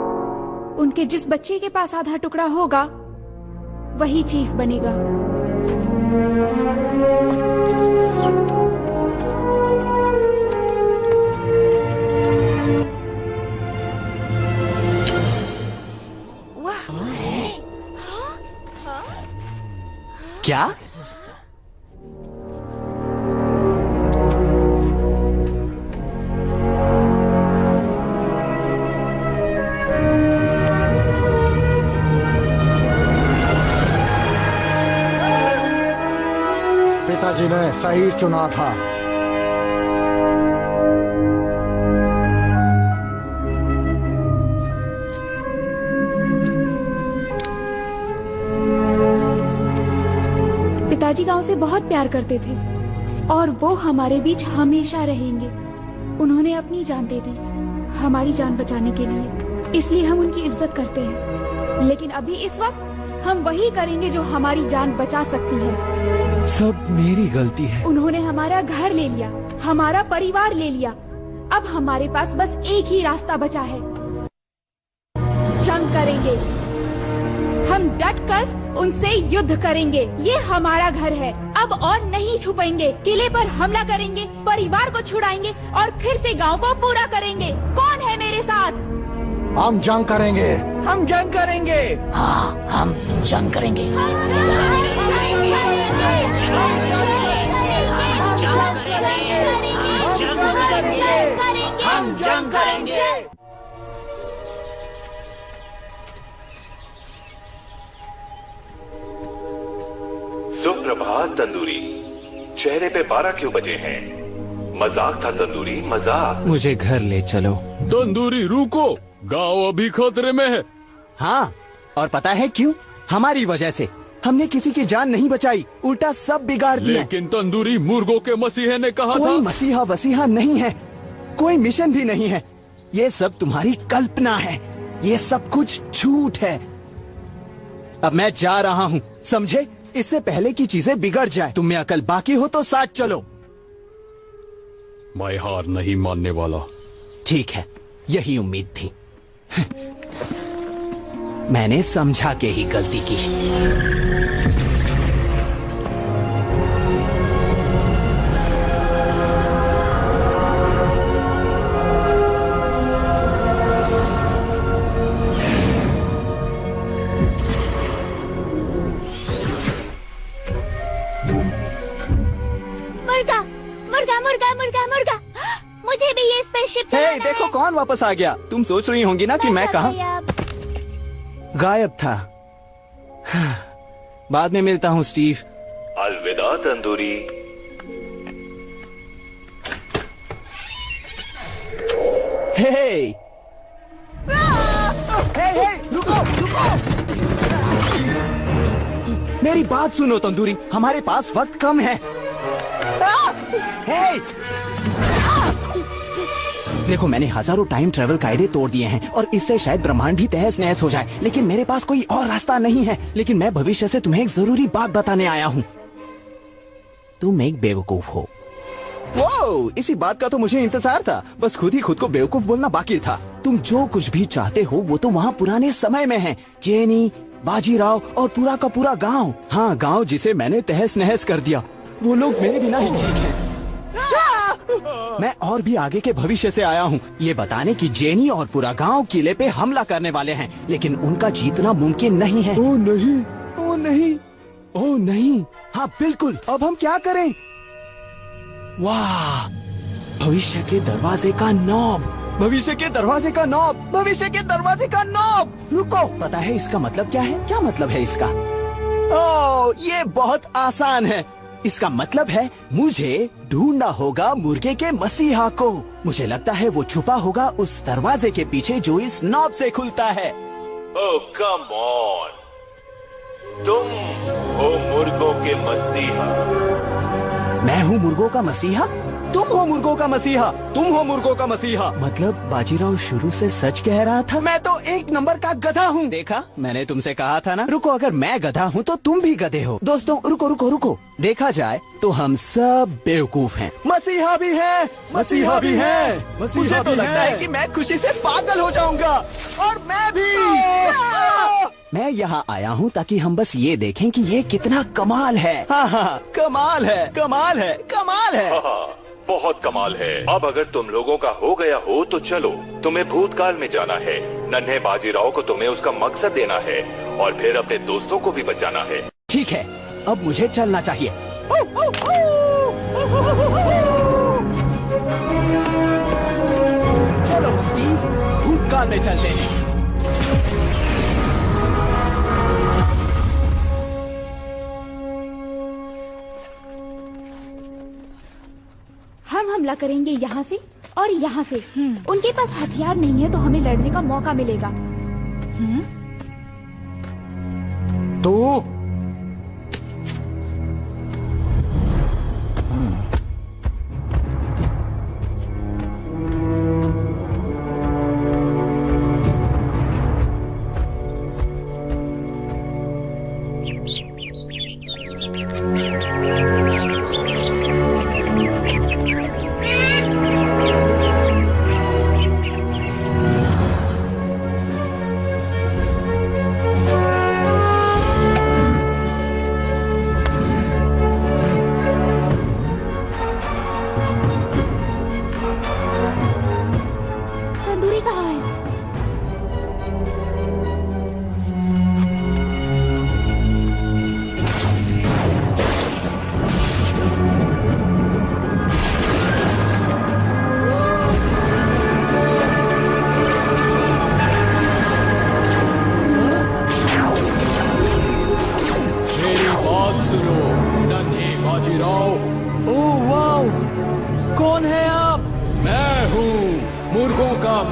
[SPEAKER 13] उनके जिस बच्चे के पास आधा टुकड़ा होगा वही चीफ बनेगा।
[SPEAKER 2] क्या?
[SPEAKER 10] पिताजी ने सही चुना था।
[SPEAKER 13] पिताजी गांव से बहुत प्यार करते थे और वो हमारे बीच हमेशा रहेंगे। उन्होंने अपनी जान दे दी हमारी जान बचाने के लिए, इसलिए हम उनकी इज्जत करते हैं। लेकिन अभी इस वक्त हम वही करेंगे जो हमारी जान बचा सकती है।
[SPEAKER 2] सब मेरी गलती है।
[SPEAKER 13] उन्होंने हमारा घर ले लिया, हमारा परिवार ले लिया। अब हमारे पास बस एक ही रास्ता बचा है, जंग करेंगे। हम डट कर उनसे युद्ध करेंगे। ये हमारा घर है, अब और नहीं छुपेंगे। किले पर हमला करेंगे, परिवार को छुड़ाएंगे और फिर से गांव को पूरा करेंगे। कौन है मेरे साथ?
[SPEAKER 10] हम जंग करेंगे।
[SPEAKER 2] हम जंग करेंगे।
[SPEAKER 11] हाँ, हम जंग करेंगे।
[SPEAKER 6] हम जंग करेंगे।
[SPEAKER 8] सुप्रभात तंदूरी। चेहरे पे 12 क्यों बजे हैं? मजाक था तंदूरी, मजाक।
[SPEAKER 2] मुझे घर ले चलो।
[SPEAKER 7] तंदूरी रुको, गांव अभी खतरे में है।
[SPEAKER 2] हाँ, और पता है क्यों? हमारी वजह से। हमने किसी की जान नहीं बचाई, उल्टा सब बिगाड़ दिया।
[SPEAKER 7] लेकिन तंदूरी मुर्गों के मसीहे ने कहा था।
[SPEAKER 2] कोई मसीहा वसीहा नहीं है, कोई मिशन भी नहीं है। ये सब तुम्हारी कल्पना है, ये सब कुछ झूठ है। अब मैं जा रहा हूँ, समझे? इससे पहले कि चीजें बिगड़ जाए। तुम में अकल बाकी हो तो साथ चलो।
[SPEAKER 7] मैं हार नहीं मानने वाला।
[SPEAKER 2] ठीक है, यही उम्मीद थी। मैंने समझा के ही गलती की।
[SPEAKER 6] मुर्गा मुर्गा मुर्गा मुर्गा मुर्गा, मुझे भी ये स्पेसशिप
[SPEAKER 2] हे, देखो कौन वापस आ गया। तुम सोच रही होंगी ना कि मैं कहाँ गायब था। बाद में मिलता हूँ स्टीव।
[SPEAKER 8] अलविदा तंदूरी।
[SPEAKER 2] हे हे, रुको रुको, मेरी बात सुनो तंदूरी, हमारे पास वक्त कम है। हे! देखो, मैंने हजारों टाइम ट्रेवल कायदे तोड़ दिए हैं और इससे शायद ब्रह्मांड भी तहस नहस हो जाए, लेकिन मेरे पास कोई और रास्ता नहीं है। लेकिन मैं भविष्य से तुम्हें एक जरूरी बात बताने आया हूँ। तुम एक बेवकूफ हो। वो, इसी बात का तो मुझे इंतजार था। बस खुद ही खुद को बेवकूफ बोलना बाकी था। तुम जो कुछ भी चाहते हो वो तो वहाँ पुराने समय में है। जेनी, बाजीराव और पूरा का पूरा गांव। हाँ, गांव जिसे मैंने तहस नहस कर दिया। वो लोग मेरे बिना ही ठीक हैं। मैं और भी आगे के भविष्य से आया हूँ, ये बताने कि जेनी और पूरा गांव किले पे हमला करने वाले हैं, लेकिन उनका जीतना मुमकिन नहीं है। ओ नहीं, ओ नहीं, ओ नहीं। हाँ बिल्कुल, अब हम क्या करें? वाह, भविष्य के दरवाजे का नॉब, भविष्य के दरवाजे का नॉब, भविष्य के दरवाजे का नॉब। रुको, पता है इसका मतलब क्या है? क्या मतलब है इसका? ओह, ये बहुत आसान है। इसका मतलब है मुझे ढूंढना होगा मुर्गे के मसीहा को। मुझे लगता है वो छुपा होगा उस दरवाजे के पीछे जो इस नॉब से खुलता है।
[SPEAKER 8] ओह कम ऑन, तुम हो मुर्गों के मसीहा।
[SPEAKER 2] मैं हूँ मुर्गों का मसीहा? तुम हो मुर्गों का मसीहा, तुम हो मुर्गों का मसीहा। मतलब बाजीराव शुरू से सच कह रहा था? मैं तो एक नंबर का गधा हूँ। देखा, मैंने तुमसे कहा था ना। रुको, अगर मैं गधा हूँ तो तुम भी गधे हो। दोस्तों रुको रुको रुको, देखा जाए तो हम सब बेवकूफ हैं। मसीहा भी है, मसीहा भी है। मुझे तो लगता है कि मैं खुशी से पागल हो जाऊंगा। और मैं भी। मैं यहाँ आया हूँ ताकि हम बस ये देखें कि ये कितना कमाल है। हाँ हाँ, कमाल है, कमाल है, कमाल है।
[SPEAKER 8] बहुत कमाल है। अब अगर तुम लोगों का हो गया हो तो चलो, तुम्हें भूतकाल में जाना है। नन्हे बाजीराव को तुम्हें उसका मकसद देना है और फिर अपने दोस्तों को भी बचाना है।
[SPEAKER 2] ठीक है, अब मुझे चलना चाहिए। चलो स्टीव, भूतकाल में चलते हैं।
[SPEAKER 13] हम हमला करेंगे यहाँ से और यहाँ से। उनके पास हथियार नहीं है तो हमें लड़ने का मौका मिलेगा।
[SPEAKER 10] तो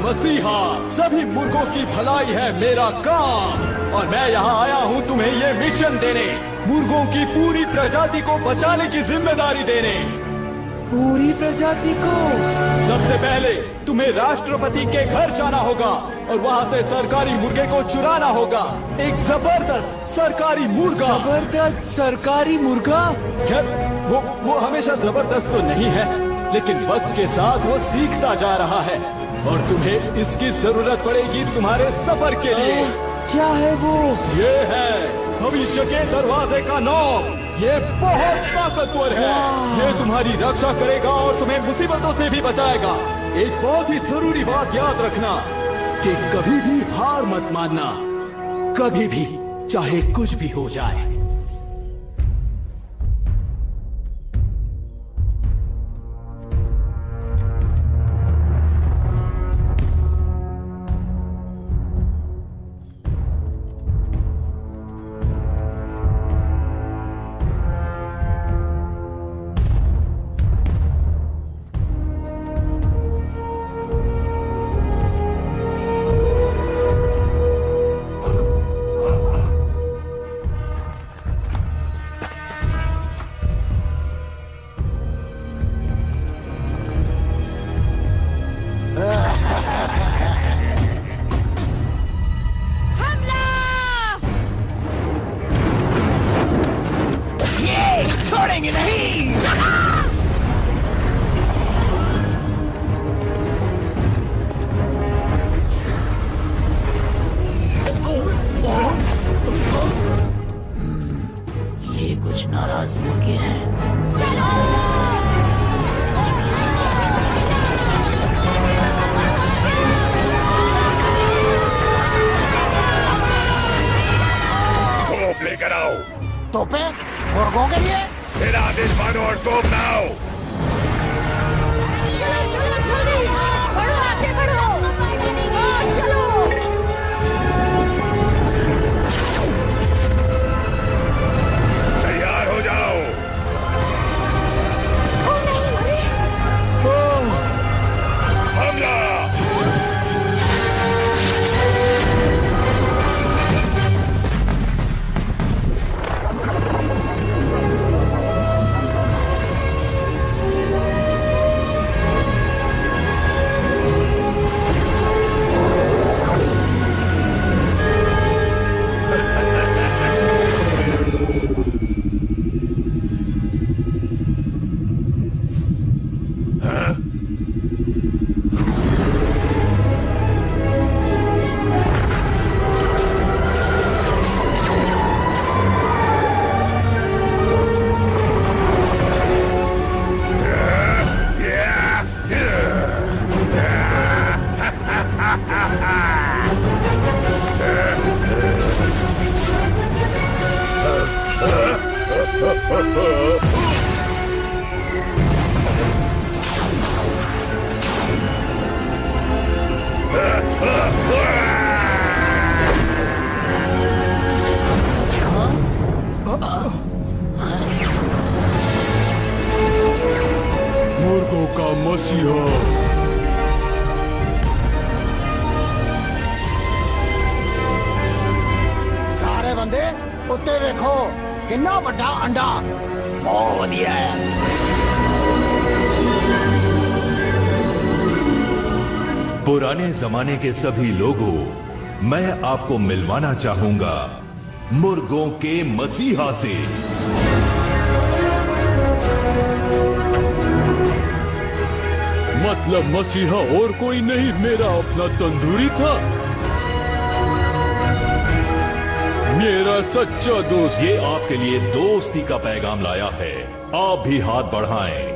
[SPEAKER 15] मसीहा, सभी मुर्गों की भलाई है मेरा काम और मैं यहाँ आया हूँ तुम्हें ये मिशन देने, मुर्गों की पूरी प्रजाति को बचाने की जिम्मेदारी देने। पूरी प्रजाति को। सबसे पहले तुम्हें राष्ट्रपति के घर जाना होगा और वहाँ से सरकारी मुर्गे को चुराना होगा। एक जबरदस्त सरकारी मुर्गा। जबरदस्त सरकारी मुर्गा? खैर वो हमेशा जबरदस्त तो नहीं है, लेकिन वक्त के साथ वो सीखता जा रहा है और तुम्हें इसकी जरूरत पड़ेगी तुम्हारे सफर के लिए। क्या है वो? ये है भविष्य के दरवाजे का नॉब। ये बहुत ताकतवर है। ये तुम्हारी रक्षा करेगा और तुम्हें मुसीबतों से भी बचाएगा। एक बहुत ही जरूरी बात याद रखना कि कभी भी हार मत मानना, कभी भी, चाहे कुछ भी हो जाए। मुर्गों का मसीहा।
[SPEAKER 10] सारे बंदे उत्ते देखो, कितना बड़ा अंडा, बहुत बढ़िया है।
[SPEAKER 8] पुराने जमाने के सभी लोगों, मैं आपको मिलवाना चाहूंगा मुर्गों के मसीहा से।
[SPEAKER 7] मतलब मसीहा और कोई नहीं, मेरा अपना तंदूरी था, मेरा सच्चा दोस्त।
[SPEAKER 8] ये आपके लिए दोस्ती का पैगाम लाया है, आप भी हाथ बढ़ाएं।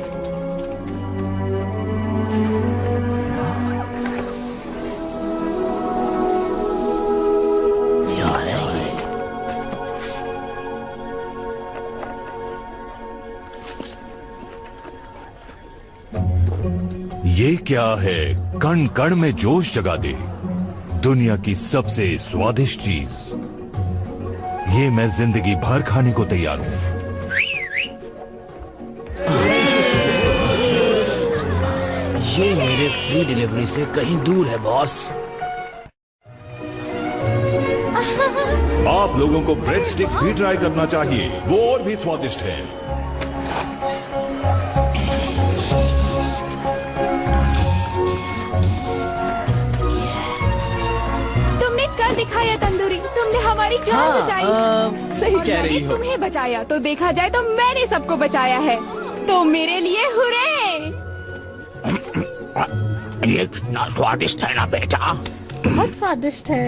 [SPEAKER 8] ये क्या है? कण कण में जोश जगा दे, दुनिया की सबसे स्वादिष्ट चीज, ये मैं जिंदगी भर खाने को तैयार हूं।
[SPEAKER 11] ये मेरे फ्री डिलीवरी से कहीं दूर है बॉस।
[SPEAKER 8] आप लोगों को ब्रेड स्टिक्स भी ट्राई करना चाहिए, वो और भी स्वादिष्ट है।
[SPEAKER 13] प्यार दिखाया तंदूरी, तुमने हमारी जान बचाई।
[SPEAKER 2] सही
[SPEAKER 13] और
[SPEAKER 2] कह रही
[SPEAKER 13] मैंने
[SPEAKER 2] हो।
[SPEAKER 13] तुम्हें बचाया, तो देखा जाए तो मैंने सबको बचाया है। तो मेरे लिए हुर्रे।
[SPEAKER 11] ये कितना स्वादिष्ट है ना बेटा।
[SPEAKER 12] बहुत स्वादिष्ट है।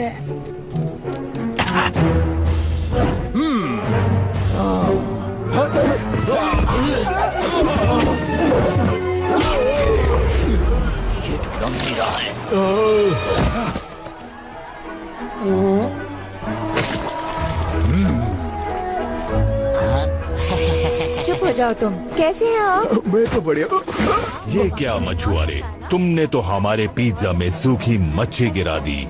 [SPEAKER 11] ये तो दम पी रहा है।
[SPEAKER 16] चुप हो जाओ तुम। कैसे हैं आप?
[SPEAKER 8] मैं तो बढ़िया। ये क्या मछुआरे, तुमने तो हमारे पिज्जा में सूखी मच्छी गिरा दी।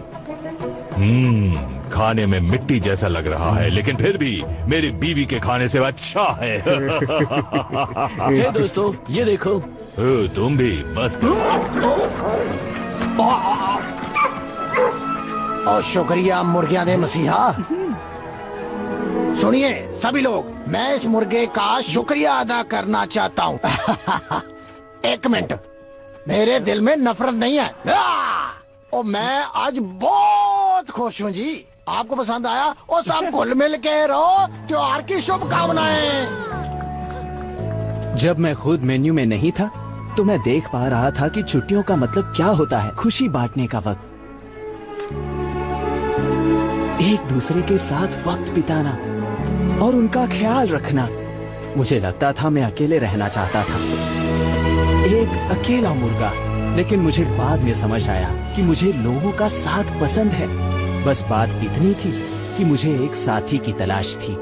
[SPEAKER 8] खाने में मिट्टी जैसा लग रहा है, लेकिन फिर भी मेरी बीवी के खाने से अच्छा है।
[SPEAKER 2] हे दोस्तों, ये देखो।
[SPEAKER 8] तुम भी बस करो।
[SPEAKER 10] और शुक्रिया मुर्गियां दे मसीहा। सुनिए सभी लोग, मैं इस मुर्गे का शुक्रिया अदा करना चाहता हूँ। एक मिनट, मेरे दिल में नफरत नहीं है। और मैं आज बहुत खुश हूँ जी। आपको पसंद आया? और सब घुल मिल के रहो। त्योहार की शुभकामनाएं।
[SPEAKER 2] जब मैं खुद मेन्यू में नहीं था तो मैं देख पा रहा था कि छुट्टियों का मतलब क्या होता है। खुशी बांटने का वक्त, एक दूसरे के साथ वक्त बिताना और उनका ख्याल रखना। मुझे लगता था मैं अकेले रहना चाहता था, एक अकेला मुर्गा। लेकिन मुझे बाद में समझ आया कि मुझे लोगों का साथ पसंद है। बस बात इतनी थी कि मुझे एक साथी की तलाश थी।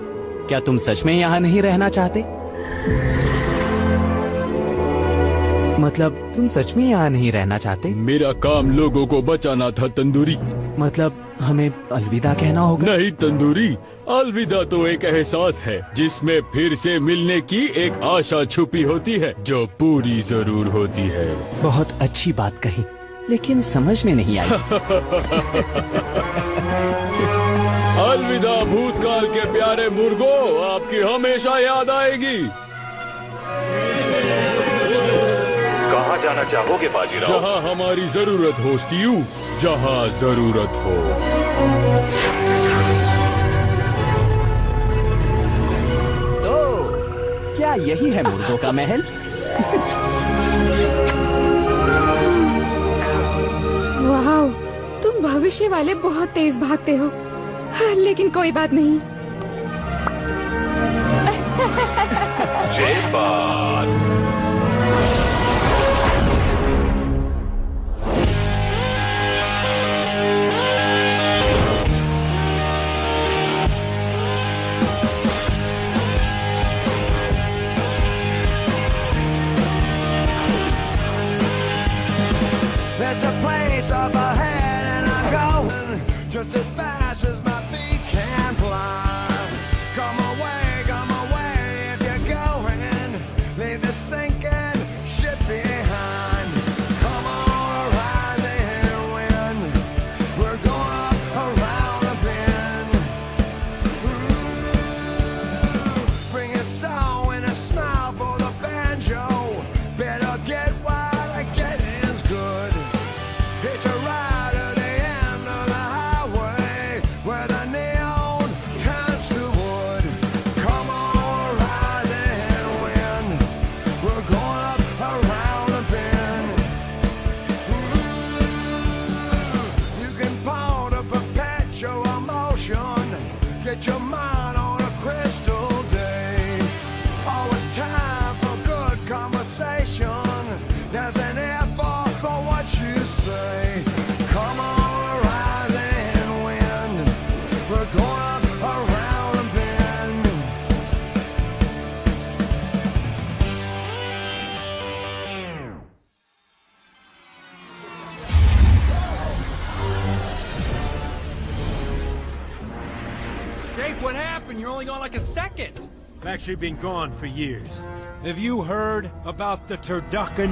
[SPEAKER 2] क्या तुम सच में यहाँ नहीं रहना चाहते? मतलब तुम सच में यहाँ नहीं रहना चाहते?
[SPEAKER 7] मेरा काम लोगों को बचाना था तंदूरी।
[SPEAKER 2] मतलब हमें अलविदा कहना होगा?
[SPEAKER 7] नहीं तंदूरी, अलविदा तो एक एहसास है जिसमें फिर से मिलने की एक आशा छुपी होती है, जो पूरी जरूर होती है।
[SPEAKER 2] बहुत अच्छी बात कही, लेकिन समझ में नहीं आई।
[SPEAKER 7] अलविदा भूतकाल के प्यारे मुर्गो, आपकी हमेशा याद आएगी।
[SPEAKER 8] कहाँ जाना चाहोगे बाजीराव?
[SPEAKER 7] जहाँ हमारी जरूरत हो स्टीव, जहाँ जरूरत हो।
[SPEAKER 2] तो क्या यही है मुर्गों का महल?
[SPEAKER 13] वाह, तुम भविष्य वाले बहुत तेज भागते हो। लेकिन कोई बात नहीं।
[SPEAKER 8] जय बात।
[SPEAKER 17] There's a place up ahead and I'm going just as fast as my feet can fly. Come away if you're going. Leave the sinking ship behind. Come on, rising wind. We're going up around a bend. Bring a song and a smile for the banjo. Better get while I get in's good. It's a ride at the end of the highway where the neon turns to wood. Come on, rising wind. We're going up around a bend. You can pawn a perpetual emotion. Get your mind on a crystal day. Always time for good conversation. There's an effort for what you say. Come on, rising wind. We're going up around a bend.
[SPEAKER 14] Jake, what happened? You're only gone like a second. I've actually been gone for years. Have you heard about the turducken?